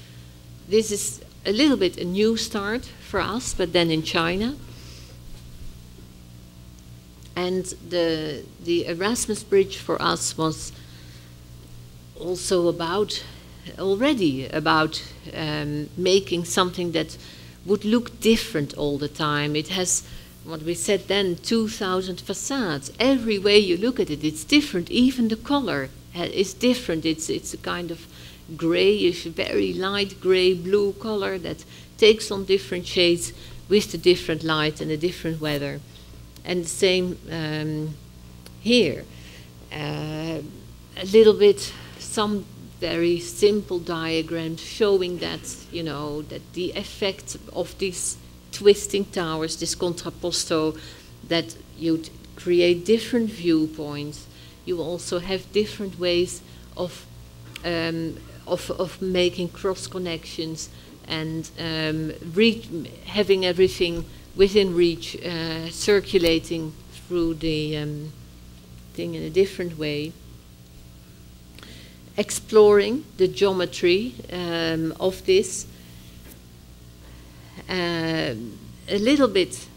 This is a little bit a new start for us, but then in China. And the Erasmus Bridge for us was also already about making something that would look different all the time. It has, what we said then, 2,000 facades. Every way you look at it, it's different. Even the color is different. It's a kind of grayish, very light gray blue color that takes on different shades with the different light and the different weather. And the same here. A little bit, some very simple diagrams showing that, you know, that the effect of these twisting towers, this contrapposto, that you'd create different viewpoints. You also have different ways of making cross connections and having everything within reach, circulating through the thing in a different way. Exploring the geometry of this. A little bit,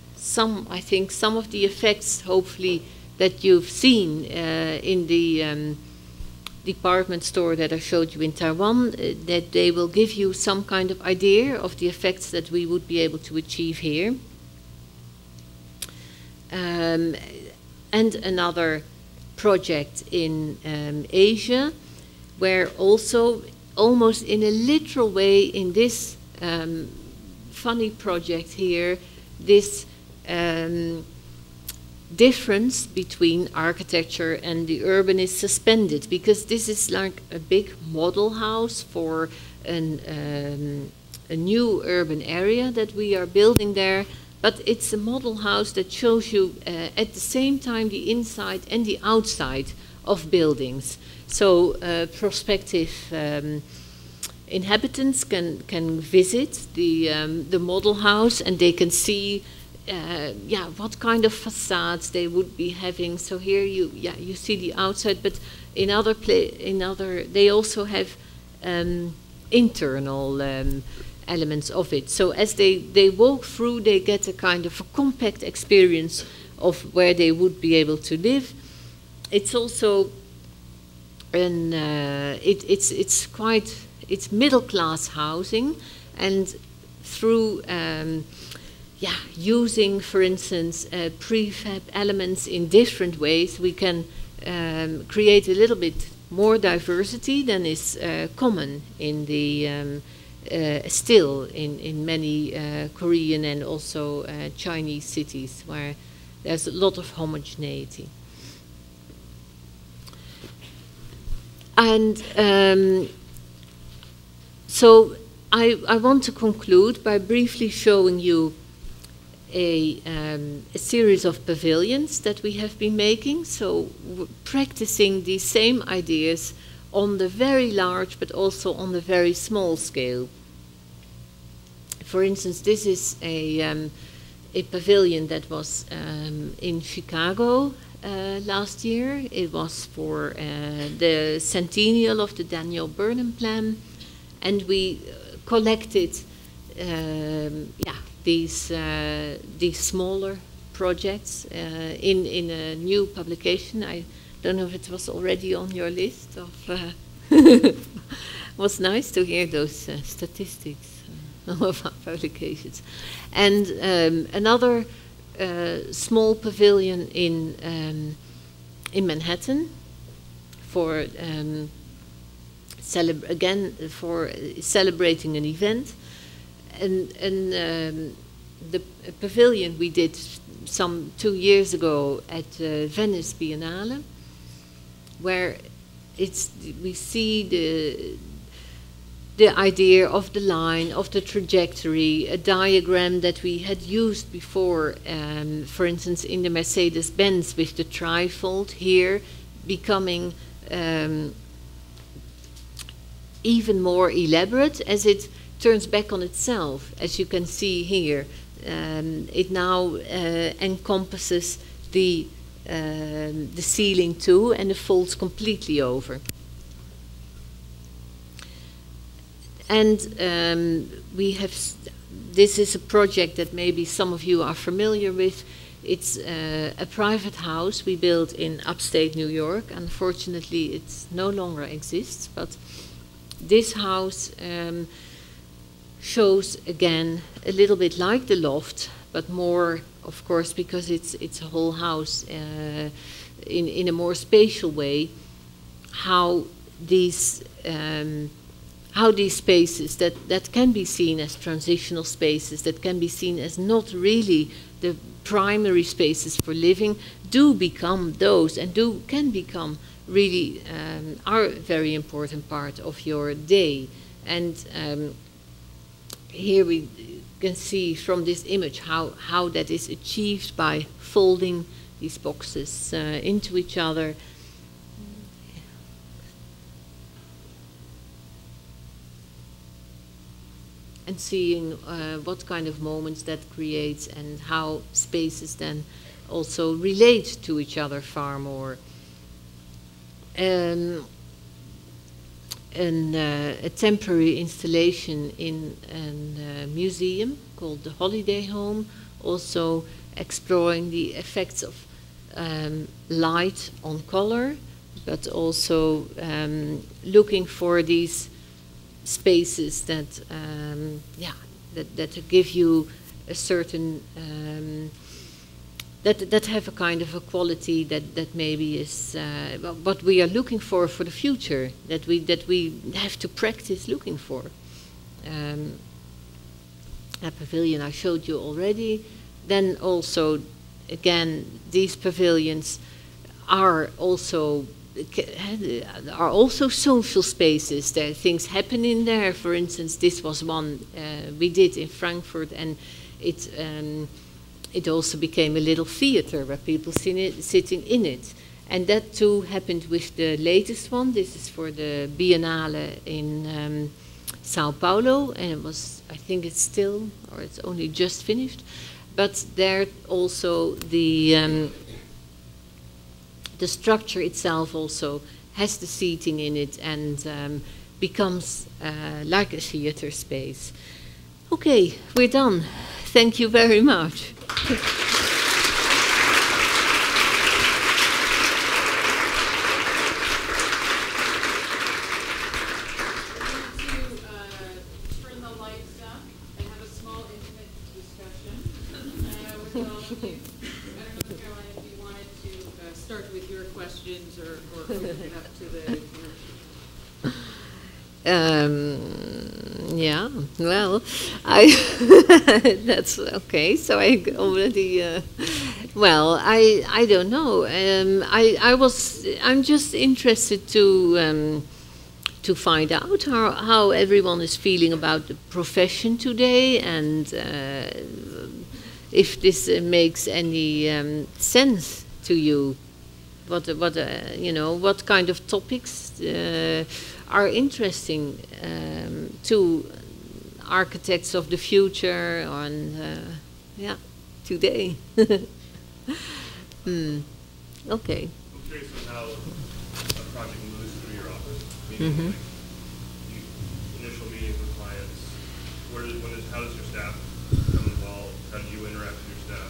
I think some of the effects, hopefully, that you've seen in the department store that I showed you in Taiwan, that they will give you some kind of idea of the effects that we would be able to achieve here. And another project in Asia, where also, almost in a literal way, in this funny project here, this difference between architecture and the urban is suspended, because this is like a big model house for a new urban area that we are building there. But it's a model house that shows you at the same time the inside and the outside of buildings. So prospective inhabitants can visit the model house, and they can see what kind of facades they would be having. So here you see the outside, but in other they also have internal elements of it. So as they walk through, they get a kind of a compact experience of where they would be able to live. It's also it's middle class housing, and through using, for instance, prefab elements in different ways, we can create a little bit more diversity than is common in the still in many Korean and also Chinese cities, where there's a lot of homogeneity. And so I want to conclude by briefly showing you a series of pavilions that we have been making. So practicing these same ideas on the very large, but also on the very small scale. For instance, this is a pavilion that was in Chicago last year. It was for the centennial of the Daniel Burnham Plan, and we collected these smaller projects in a new publication. I don't know if it was already on your list of. It was nice to hear those statistics of our publications. And another small pavilion in Manhattan for for celebrating an event, and the pavilion we did some 2 years ago at Venice Biennale, where we see the idea of the line, of the trajectory, a diagram that we had used before, for instance, in the Mercedes-Benz with the trifold, here becoming even more elaborate as it turns back on itself, as you can see here. It now encompasses the ceiling too, and it folds completely over. And this is a project that maybe some of you are familiar with. It's a private house we built in upstate New York. Unfortunately, it no longer exists, but this house shows, again, a little bit like the loft, but more, of course, because it's a whole house in a more spatial way, how these spaces that can be seen as transitional spaces, that can be seen as not really the primary spaces for living, do become those, and can become really are a very important part of your day. And here we can see from this image how that is achieved by folding these boxes into each other. And seeing what kind of moments that creates and how spaces then also relate to each other far more. A temporary installation in a museum called the Holiday Home, also exploring the effects of light on color, but also looking for these spaces that that give you a certain that have a kind of a quality that maybe is what we are looking for the future, that we have to practice looking for. A pavilion I showed you already. Then also, again, these pavilions are also social spaces. There are things happen in there. For instance, this was one we did in Frankfurt, and it also became a little theater where people sitting in it. And that too happened with the latest one. This is for the Biennale in Sao Paulo, and it was, I think it's still, or it's only just finished. But there also the structure itself also has the seating in it and becomes like a theater space. Okay, we're done. Thank you very much. Yeah, well, that's okay. So I already, well, I don't know. I'm just interested to find out how everyone is feeling about the profession today, and if this makes any sense to you. What kind of topics are interesting to architects of the future and today. Okay. I'm curious on how a project moves through your office. Meaning, like, initial meetings with clients. How does your staff become involved? How do you interact with your staff?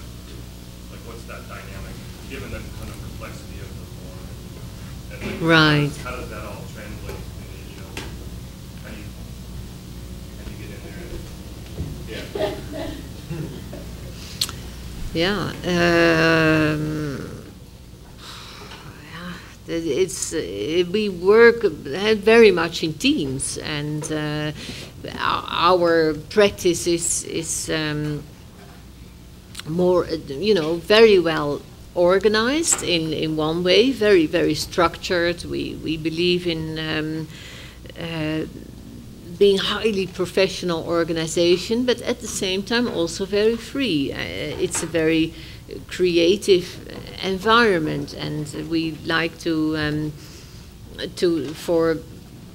Like, what's that dynamic, given the kind of complexity of the form? And like, right. How does that all translate? How do you get in there? We work very much in teams, and our practice is more, very well organized in one way, very, very structured. We believe in being highly professional organization, but at the same time also very free. It's a very creative environment, and we like for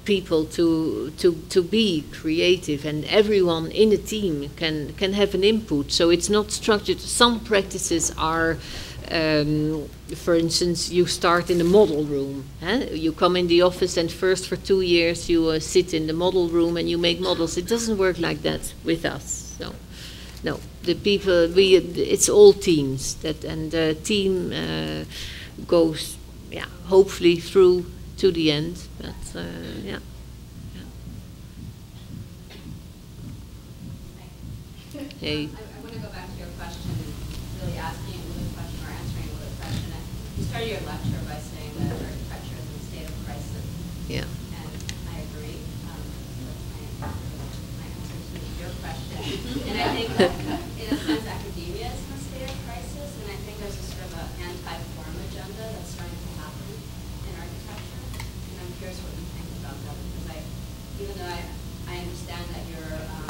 people to be creative, and everyone in the team can have an input. So it's not structured. Some practices are, for instance, you start in the model room. You come in the office, and first for 2 years you sit in the model room and you make models. It doesn't work like that with us. No, the people, it's all teams, and the team goes, hopefully through to the end. But yeah. Hey. I want to go back to your question, really asking a question or answering a question. You started your lecture by saying that architecture is in a state of crisis. Yeah. And I agree. That's my answer to your question. And I think that, in a sense, academia is in a state of crisis, and I think there's a sort of an anti-form agenda that's starting to happen in architecture. And I'm curious what you think about that, because even though I understand that your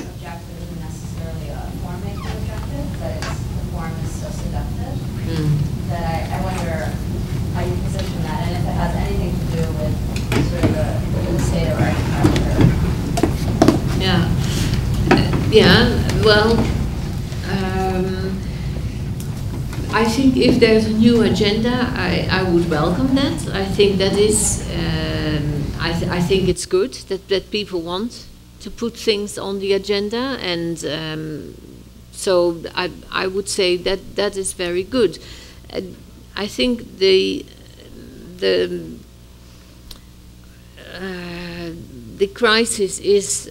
objective isn't necessarily a form-making objective, but the form is so seductive, that I wonder how you position that, and if it has anything to do with sort of the state of architecture. Well, I think if there's a new agenda, I would welcome that. I think that is, I think it's good that people want to put things on the agenda, and so I would say that is very good. I think the crisis is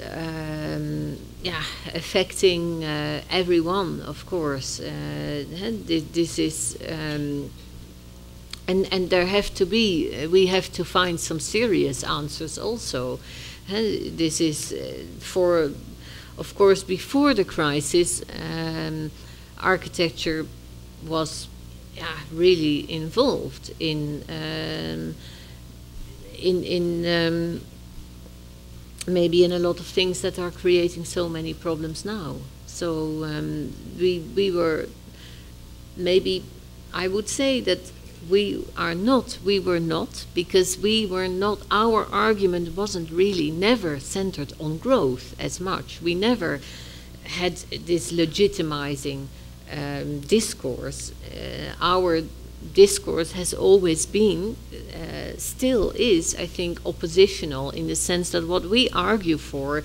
affecting everyone, of course. This is and there have to be, we have to find some serious answers also. This is of course, before the crisis, architecture was really involved in maybe in a lot of things that are creating so many problems now. So we were, maybe I would say that we were not, because we were not, our argument wasn't really never centered on growth as much. We never had this legitimizing discourse. Our discourse has always been, still is, I think, oppositional, in the sense that what we argue for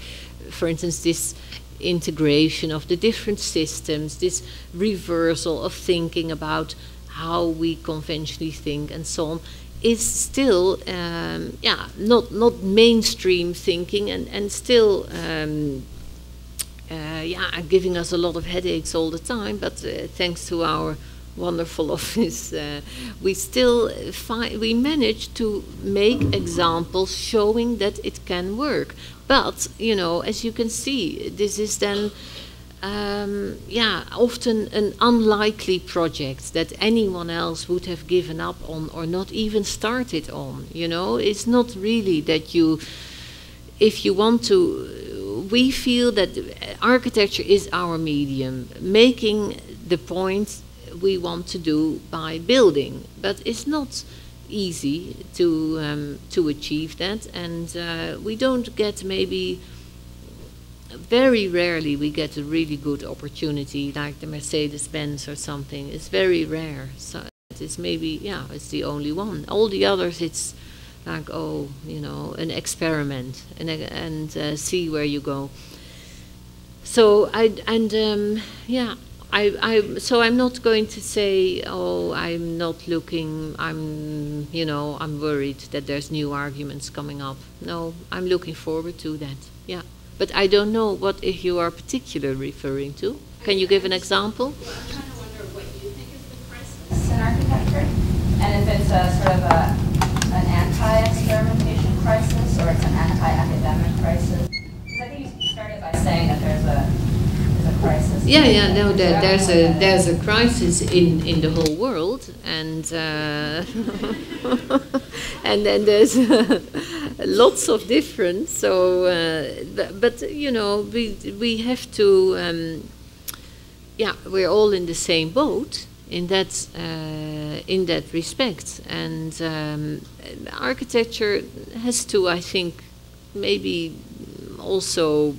instance, this integration of the different systems, this reversal of thinking about how we conventionally think and so on, is still not mainstream thinking, and still giving us a lot of headaches all the time. But thanks to our wonderful office, we managed to make examples showing that it can work. But as you can see, this is then often an unlikely project that anyone else would have given up on or not even started on. It's not really that if you want to, we feel that architecture is our medium, making the point we want to do by building. But it's not easy to achieve that, and we don't get, maybe very rarely we get a really good opportunity like the Mercedes-Benz or something. It's very rare. So it's maybe, it's the only one. All the others, it's like, an experiment, and see where you go. So so I'm not going to say, I'm not looking, I'm worried that there's new arguments coming up. No, I'm looking forward to that. Yeah. But I don't know what if you are particularly referring to. Can you give an example? Well, I'm trying to wonder what you think is the crisis in architecture, and if it's a sort of an anti-experimentation crisis, or it's an anti-academic crisis. Because I think you started by saying that there's a crisis. There's a crisis in the whole world, and and then there's lots of different. So, but we have to. We're all in the same boat in that respect, and architecture has to, I think, maybe also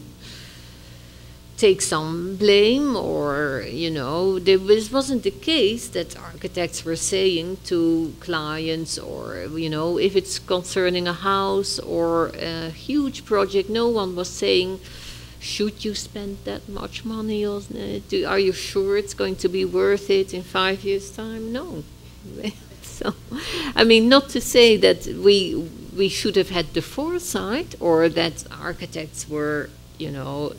take some blame, or, you know, this wasn't the case that architects were saying to clients, or, you know, if it's concerning a house or a huge project, no one was saying, should you spend that much money on it? Are you sure it's going to be worth it in 5 years' time? No. So, I mean, not to say that we should have had the foresight, or that architects were, you know,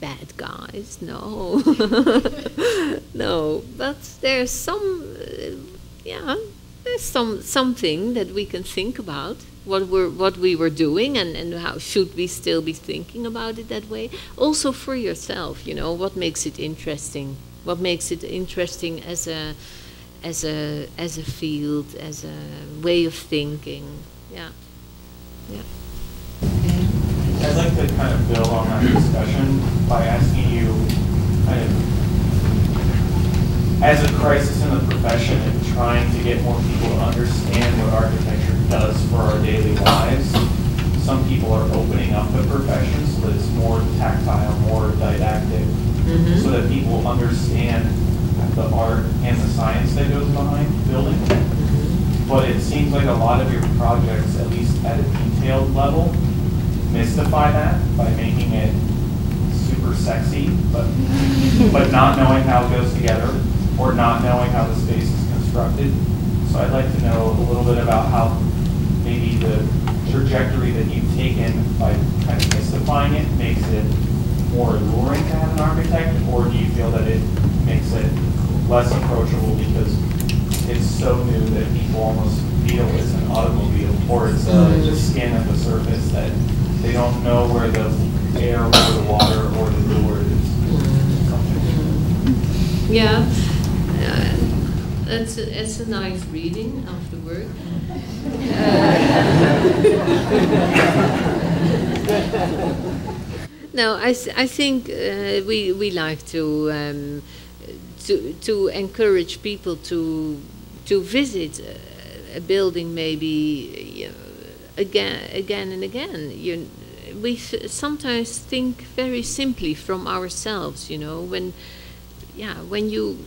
bad guys. No. No, but there's some, yeah, there's something that we can think about, what we were doing, and how should we still be thinking about it that way. Also for yourself, you know, what makes it interesting? What makes it interesting as a field, as a way of thinking? Yeah. Yeah. I'd like to kind of build on that discussion by asking you, kind of, as a crisis in the profession and trying to get more people to understand what architecture does for our daily lives, some people are opening up the profession so that it's more tactile, more didactic, so that people understand the art and the science that goes behind building. But it seems like a lot of your projects, at least at a detailed level, mystify that by making it super sexy, but not knowing how it goes together, or not knowing how the space is constructed. So I'd like to know a little bit about how maybe the trajectory that you've taken by kind of mystifying it makes it more alluring to have an architect, or do you feel that it makes it less approachable because it's so new that people almost feel it's an automobile, or it's just skin of the surface that they don't know where the air, or the water, or the door is. Yeah, that's a nice reading of the work. No, I think we like to encourage people to visit a building, maybe again and again. We sometimes think very simply from ourselves, you know, when you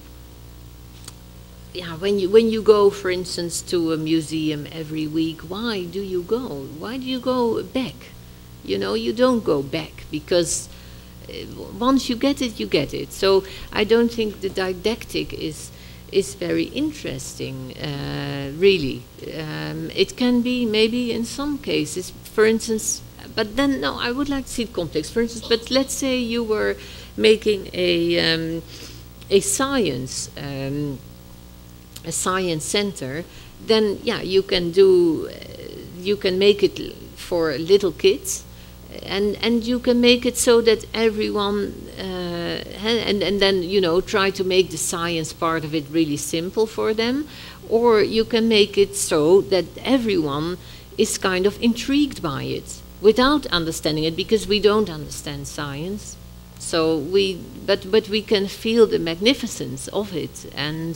go, for instance, to a museum every week. Why do you go? Why do you go back? You know, you don't go back because once you get it, you get it. So I don't think the didactic is very interesting, really. It can be maybe in some cases, for instance, but then, no, I would like to see context. For instance, but let's say you were making a science center, then yeah, you can make it for little kids, and you can make it so that everyone and then, you know, try to make the science part of it really simple for them, or you can make it so that everyone is kind of intrigued by it without understanding it, because we don't understand science. So but we can feel the magnificence of it, and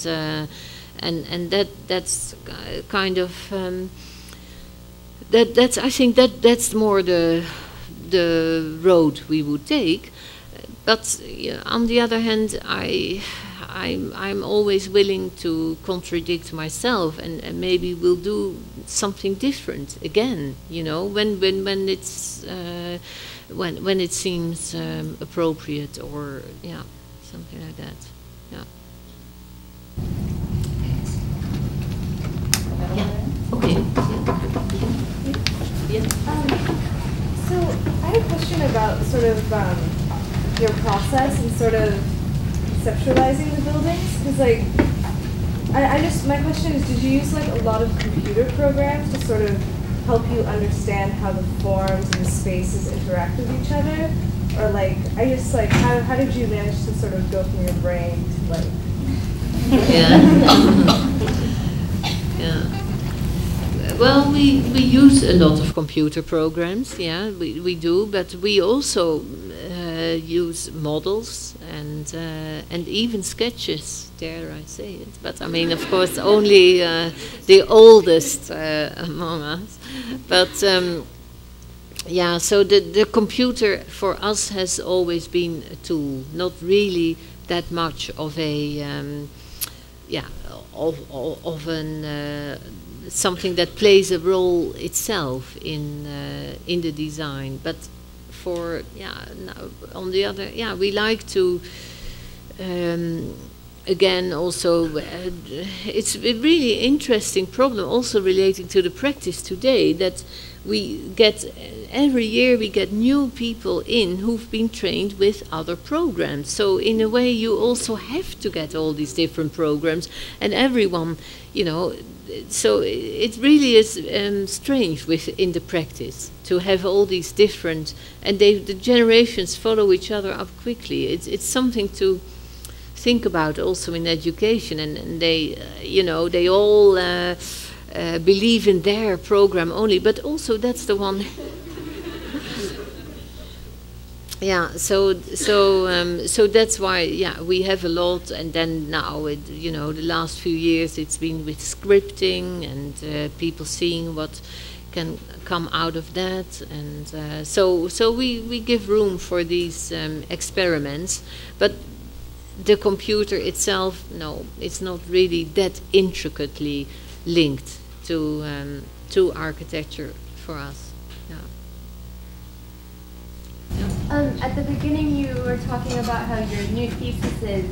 that's kind of that's I think that's more the road we would take. But on the other hand, I'm always willing to contradict myself, and maybe we'll do something different again. You know, when it's when it seems appropriate, or yeah, something like that. Yeah. Yeah. Okay. Yeah. So I had a question about sort of your process and sort of conceptualizing the buildings, because like my question is, did you use like a lot of computer programs to sort of help you understand how the forms and the spaces interact with each other, or like how did you manage to sort of go from your brain to like yeah. Yeah. Well, we use a lot of computer programs, yeah, we do, but we also use models and even sketches, dare I say it. But I mean, of course, only the oldest among us. But yeah, so the computer for us has always been a tool, not really that much of a something that plays a role itself in the design. But for on the other, we like to again also it's a really interesting problem also relating to the practice today, that we get every year we get new people in who've been trained with other programs. So in a way you also have to get all these different programs, and everyone, you know, so it really is strange in the practice to have all these different, and the generations follow each other up quickly. It's something to think about also in education, and they you know, they all believe in their program only, but also that's the one. Yeah, so that's why we have a lot, and then now you know, the last few years it's been with scripting and people seeing what can come out of that, and so we give room for these experiments, but the computer itself, no, it's not really that intricately linked to architecture for us. At the beginning you were talking about how your new thesis is,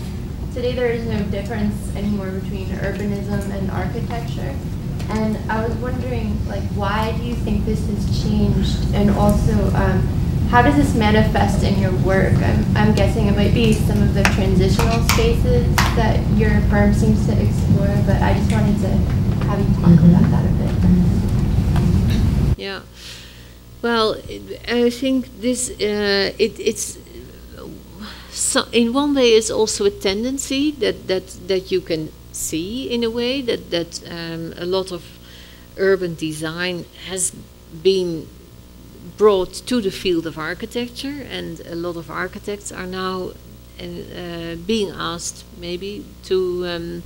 today there is no difference anymore between urbanism and architecture. And I was wondering, like, why do you think this has changed? And also, how does this manifest in your work? I'm guessing it might be some of the transitional spaces that your firm seems to explore, but I just wanted to have you talk about that a bit. Yeah. Well, I think this it's so in one way it's also a tendency that you can see in a way that a lot of urban design has been brought to the field of architecture, and a lot of architects are now being asked maybe to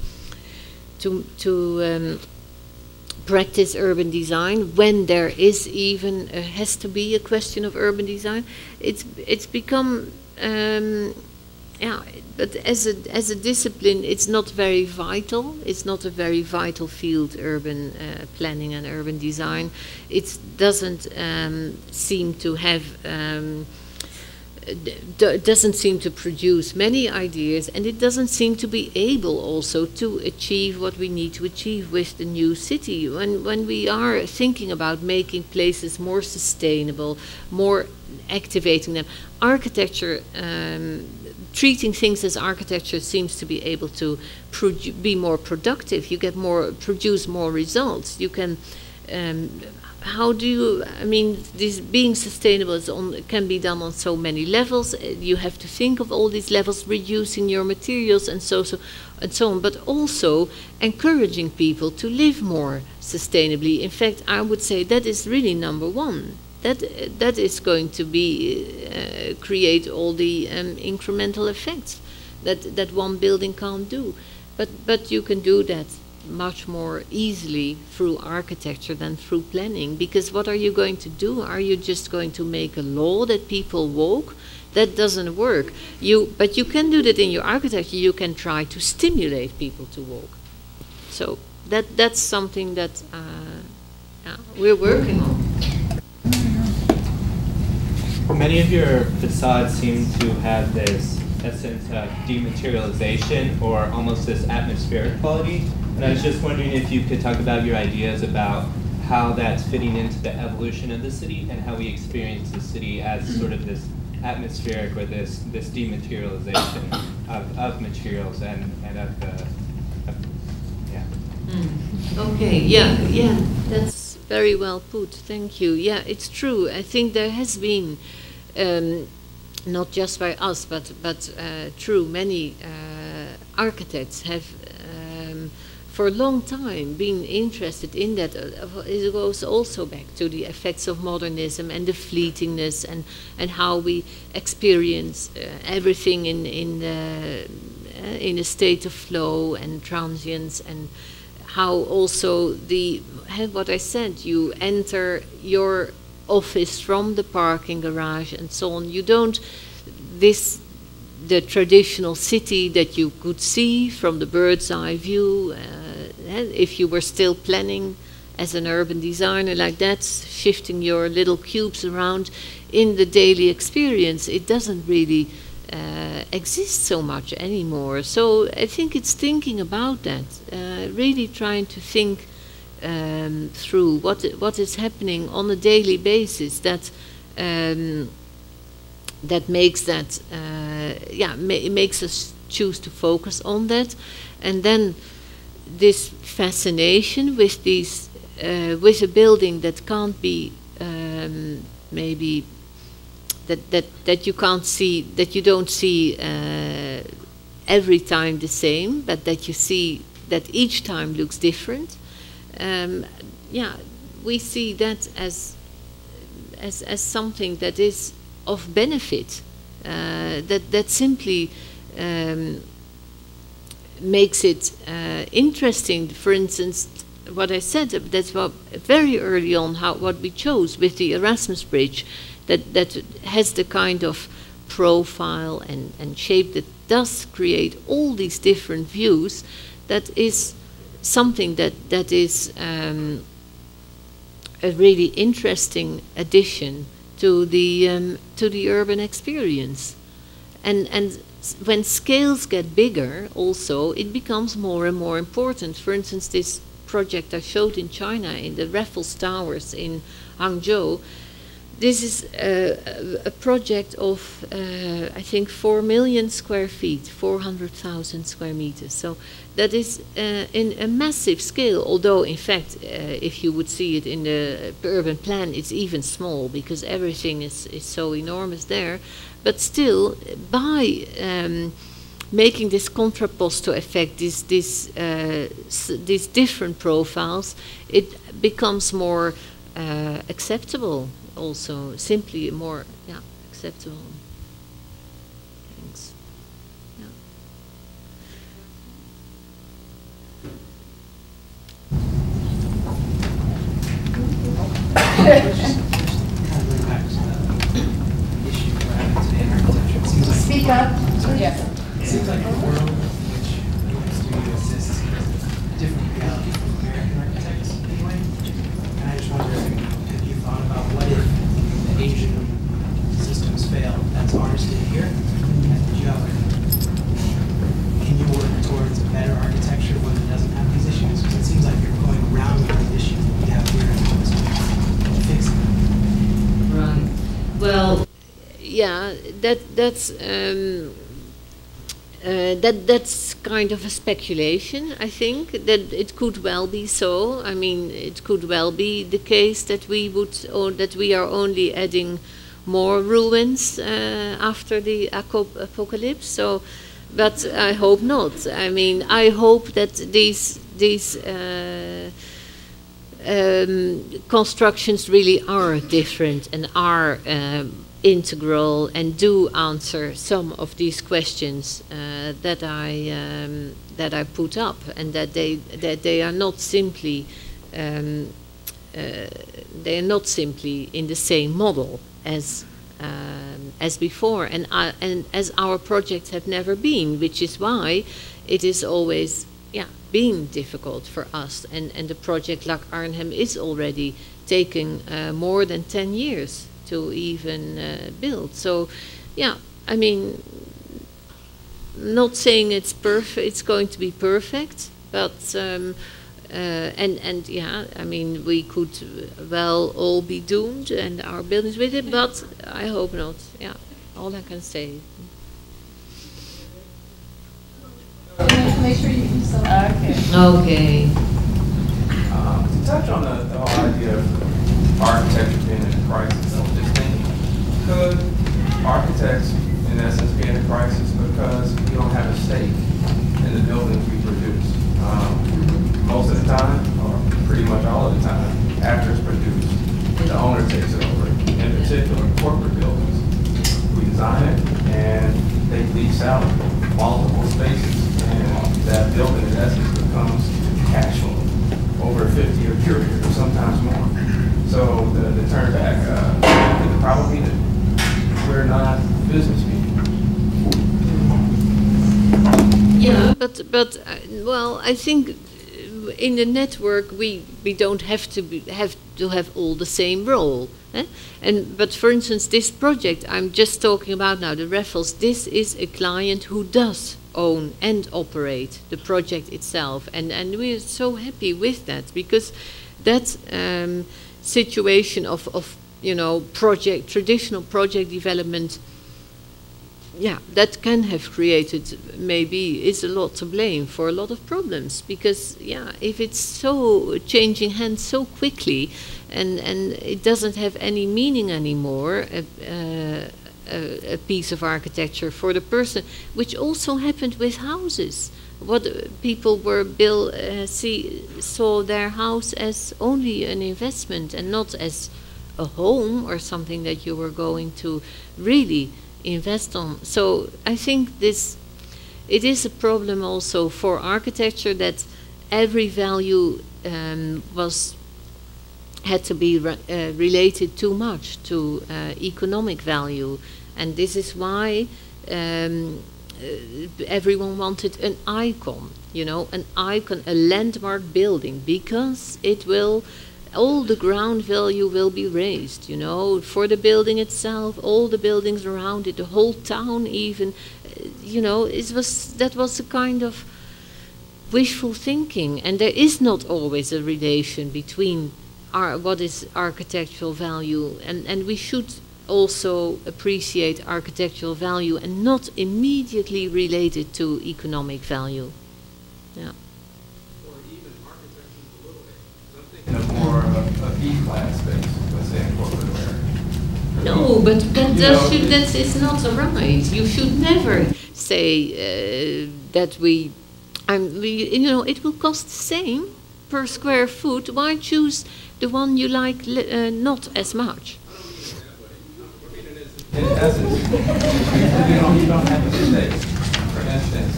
practice urban design when there is even has to be a question of urban design. It's become but as a discipline, it's not very vital. It's not a very vital field, urban planning and urban design. It doesn't seem to have doesn't seem to produce many ideas, and it doesn't seem to be able also to achieve what we need to achieve with the new city. When we are thinking about making places more sustainable, more activating them, architecture, treating things as architecture seems to be able to be more productive. You get produce more results. You can how do you, I mean, this being sustainable can be done on so many levels. You have to think of all these levels, reducing your materials and so on, but also encouraging people to live more sustainably. In fact, I would say that is really number one. That is going to be create all the incremental effects that one building can't do. But you can do that much more easily through architecture than through planning, because what are you going to do? Are you just going to make a law that people walk? That doesn't work. But you can do that in your architecture. You can try to stimulate people to walk. So that's something that we're working on. Many of your facades seem to have this essence of dematerialization, or almost this atmospheric quality. And I was just wondering if you could talk about your ideas about how that's fitting into the evolution of the city, and how we experience the city as sort of this atmospheric, or this dematerialization of materials and of the, Okay, yeah, that's very well put. Thank you. Yeah, it's true. I think there has been, not just by us, but true, many architects have for a long time been interested in that. It goes also back to the effects of modernism and the fleetingness and how we experience everything in a state of flow and transience, and how also what I said, you enter your office from the parking garage and so on. You don't, the traditional city that you could see from the bird's eye view, if you were still planning as an urban designer like that, shifting your little cubes around in the daily experience, it doesn't really exist so much anymore. So I think it's thinking about that, really trying to think through what is happening on a daily basis that makes that it makes us choose to focus on that. And then this fascination with these with a building that can't be maybe that you can't see, that you don't see every time the same, but that you see that each time looks different. We see that as something that is of benefit, that simply makes it interesting. For instance, what I said, that's what very early on what we chose with the Erasmus Bridge, that has the kind of profile and shape that does create all these different views. That is something that is a really interesting addition to the urban experience. And when scales get bigger, also it becomes more and more important. For instance, this project I showed in China, in the Raffles Towers in Hangzhou, this is a project of I think 4 million square feet, 400,000 square meters. So that is in a massive scale, although in fact if you would see it in the urban plan, it's even small because everything is so enormous there. But still, by making this contrapposto effect, these different profiles, it becomes more acceptable. Also, simply more acceptable. Thanks. Speak up. Yes. It seems like a world in which UNStudio exists is a different reality from American architects anyway. And I just wonder, have you thought about what if the Asian systems fail? That's artists in here. And do you have can you work towards a better architecture when it doesn't have these issues? Because it seems like you're going around these issues that we have here and fix them. Right. Well, yeah, that's kind of a speculation. I think that it could well be so. I mean, it could well be the case that we are only adding more ruins after the apocalypse. So, but I hope not. I mean, I hope that these constructions really are different and are integral and do answer some of these questions that I put up, and that they are not simply in the same model as before, and as our projects have never been, which is why it is always been difficult for us, and a project like Arnhem is already taking more than 10 years to even build. So, I mean, not saying it's perfect, it's going to be perfect, but I mean, we could well all be doomed and our buildings with it, but I hope not. Yeah, all I can say. Make sure you can sell. Okay. To touch on the whole idea of architecture being in a crisis, I'm just thinking, could architects in essence be in a crisis because we don't have a stake in the buildings we produce? particular corporate buildings. We design it, and they lease out multiple spaces, and that building in essence becomes cash flow over a 50-year period, or sometimes more. So the turn back, the problem is that we're not business people. Yeah, but well, I think in the network we don't have to have all the same role. But for instance, this project I'm just talking about now, the Raffles, this is a client who does own and operate the project itself, and we're so happy with that, because that situation of you know, traditional project development, yeah, that can have created, maybe is a lot to blame for a lot of problems, because yeah, if it's so changing hands so quickly, and it doesn't have any meaning anymore, a piece of architecture for the person, which also happened with houses. What people were saw their house as only an investment and not as a home or something that you were going to really invest on. So I think it is a problem also for architecture, that every value had to be related too much to economic value, and this is why everyone wanted an icon, you know, an icon, a landmark building, because it will, all the ground value will be raised, you know, for the building itself, all the buildings around it, the whole town even, you know, that was a kind of wishful thinking, and there is not always a relation between what is architectural value, and we should also appreciate architectural value and not immediately relate it to economic value. Yeah. Or even architecture a little bit. I'm thinking of more of a B-class space, let's say in corporate America. No, but that is not right. You should never say that you know, it will cost the same per square foot. Why choose the one you like not as much? In essence, you don't have to stay. For instance,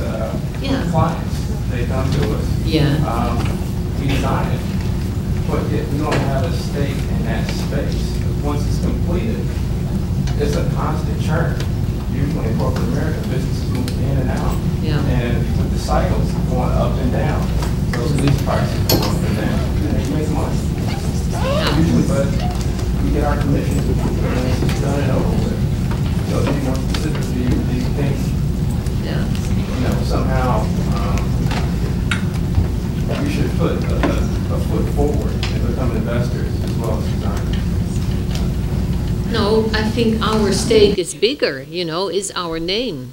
clients, they come to us. Yeah. We design it, but we don't have a stake in that space. Once it's completed, it's a constant churn. Usually in corporate America, businesses move in and out. Yeah. And with the cycles going up and down, those lease prices go up and down, and they make money. Usually, but we get our commissions and it's done and over with. So any more specifically, do you think, you know, somehow we should put a foot forward and become investors as well as designers? No, I think our stake is bigger, you know, is our name.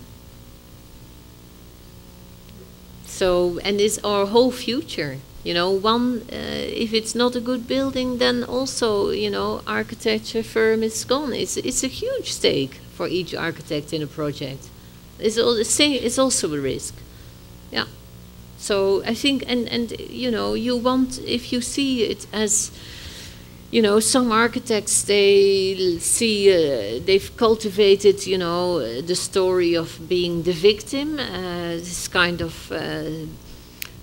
So, and it's our whole future. You know, if it's not a good building, then also, you know, architecture firm is gone. It's a huge stake for each architect in a project. It's also a risk. Yeah. So I think, and you know, you want, if you see it as, you know, some architects, they see, they've cultivated, you know, the story of being the victim, this kind of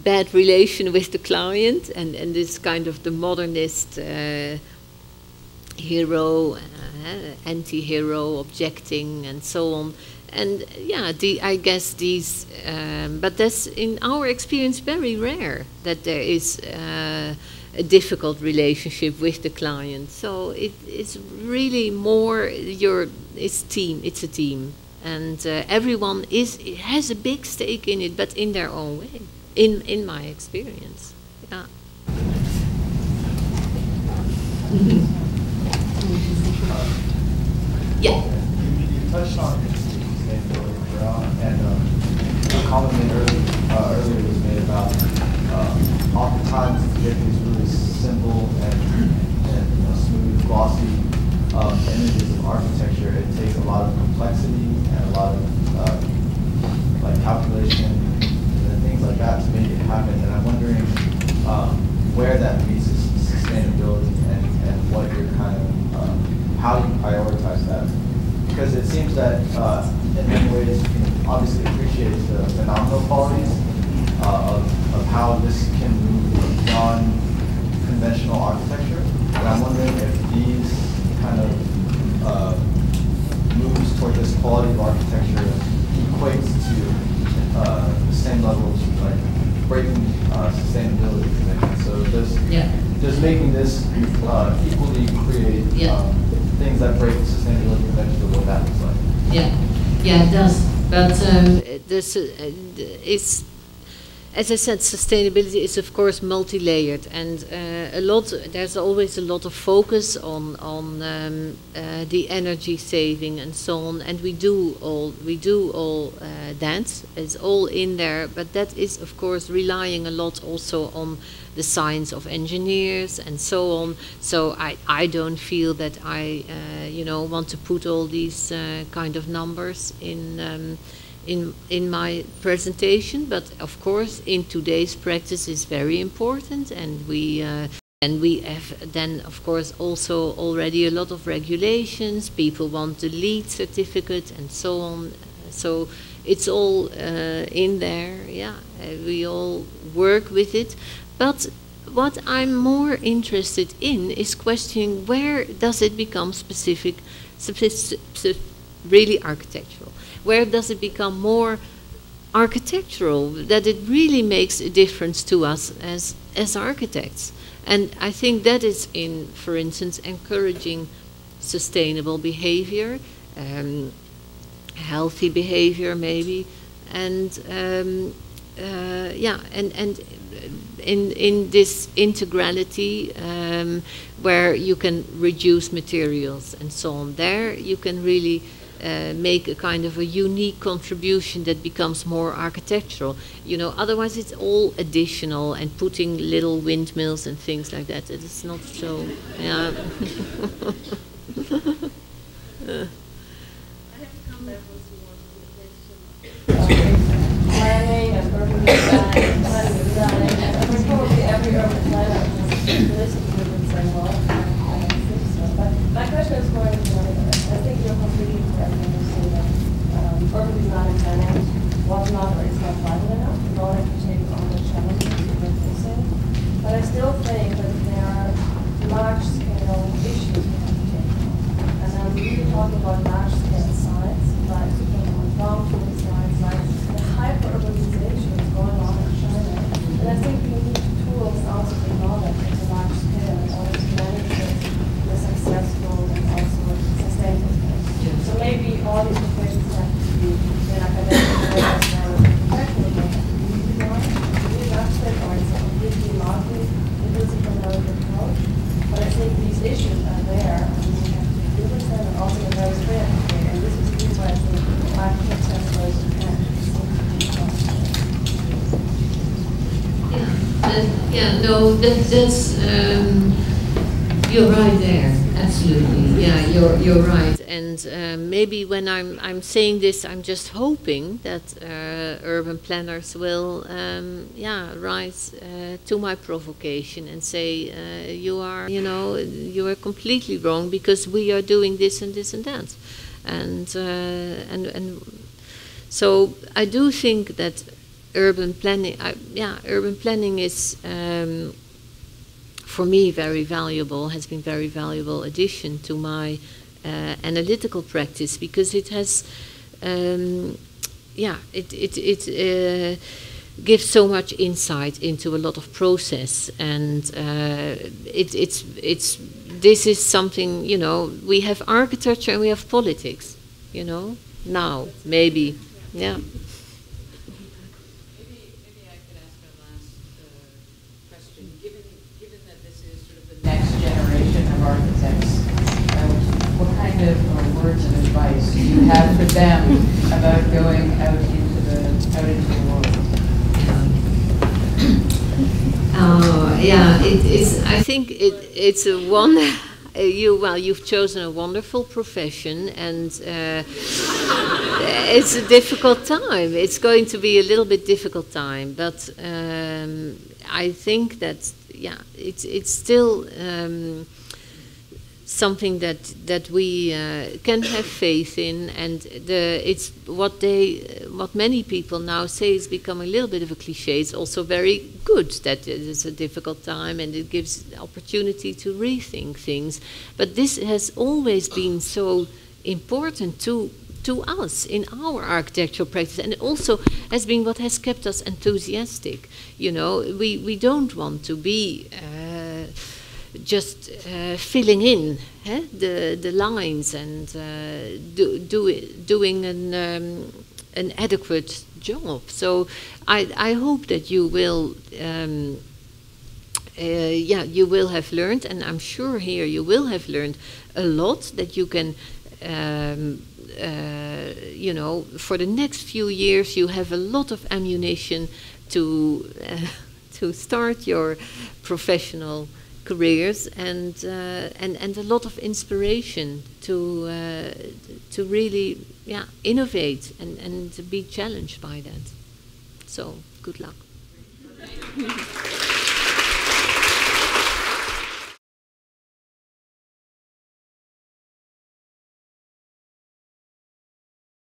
bad relation with the client, and this kind of the modernist hero, anti-hero, objecting, and so on. And yeah, I guess these, but that's in our experience very rare that there is a difficult relationship with the client. So it's really more it's a team, and everyone has a big stake in it, but in their own way. In my experience, yeah. Yeah. You touched on sustainability, and a comment earlier was made about oftentimes to get these really simple and you know, smooth, glossy images of architecture, it takes a lot of complexity and a lot of like calculation and things like that to make it happen. And I'm wondering where that meets sustainability and what you're kind of how do you prioritize that? Because it seems that in many ways you can obviously appreciate the phenomenal qualities of how this can move beyond conventional architecture. And I'm wondering if these kind of moves toward this quality of architecture equates to the same level of like breaking sustainability conventions. So does making this equally create things that break sustainability conventions, or what that looks like? Yeah, it does. But this is, as I said, sustainability is of course multi-layered, and there's always a lot of focus on the energy saving and so on, and we do all that. It's all in there, but that is of course relying a lot also on the science of engineers and so on. So I don't feel that I want to put all these kind of numbers in my presentation, but of course in today's practice is very important, and we have then of course also already a lot of regulations. People want the LEED certificate and so on, so it's all in there. We all work with it, but what I'm more interested in is questioning where does it become really architectural. Where does it become more architectural, that it really makes a difference to us as architects? And I think that is in, for instance, encouraging sustainable behavior, healthy behavior maybe, and in this integrality where you can reduce materials and so on, there you can really make a kind of a unique contribution that becomes more architectural. Otherwise it's all additional and putting little windmills and things like that. It is not so. Yeah. I have to come back with some more planning and urban design, and probably every urban planner would say, well, I don't think so. But my question is more, I think you're completely correct when you say that urban design and planning was not or is not vital enough in order to take on the challenges we're facing. But I still think that there are large-scale issues we have to take on. And I'm really talking about large-scale sites, like brownfield sites, like the hyper-urbanization that's going on in China. And I think we need tools also to know that it's a large scale in order to manage it in a successful and also sustainable way. So maybe all these equations have to be in academic way as well as professional way. Really large scale, or it's a completely multi-disciplinary approach. But I think these issues are there, and we have to deal with them, and also in a very creative way. And this is the reason why I think architects have those that's you're right there. Absolutely, yeah, you're right. And maybe when I'm saying this, I'm just hoping that urban planners will, rise to my provocation and say, you are completely wrong because we are doing this and this and that, and so I do think that urban planning, urban planning is. For me, very valuable, has been very valuable addition to my analytical practice, because it has, it gives so much insight into a lot of process, and this is something, we have architecture and we have politics, now, maybe, yeah. Architects, what kind of words of advice do you have for them about going out into the world? I think it's a one. You've chosen a wonderful profession, and it's a difficult time. It's going to be a little bit difficult time, but I think that it's still. something that we can have faith in, and it's what many people now say is becoming a little bit of a cliche. It's also very good that it is a difficult time and it gives opportunity to rethink things. But this has always been so important to us in our architectural practice, and it also has been what has kept us enthusiastic. You know, we don't want to be just filling in the lines and doing an adequate job. So I hope that you will you will have learned, and I'm sure here you will have learned a lot that you can you know, for the next few years you have a lot of ammunition to start your professional careers, and a lot of inspiration to really innovate and to be challenged by that. So good luck.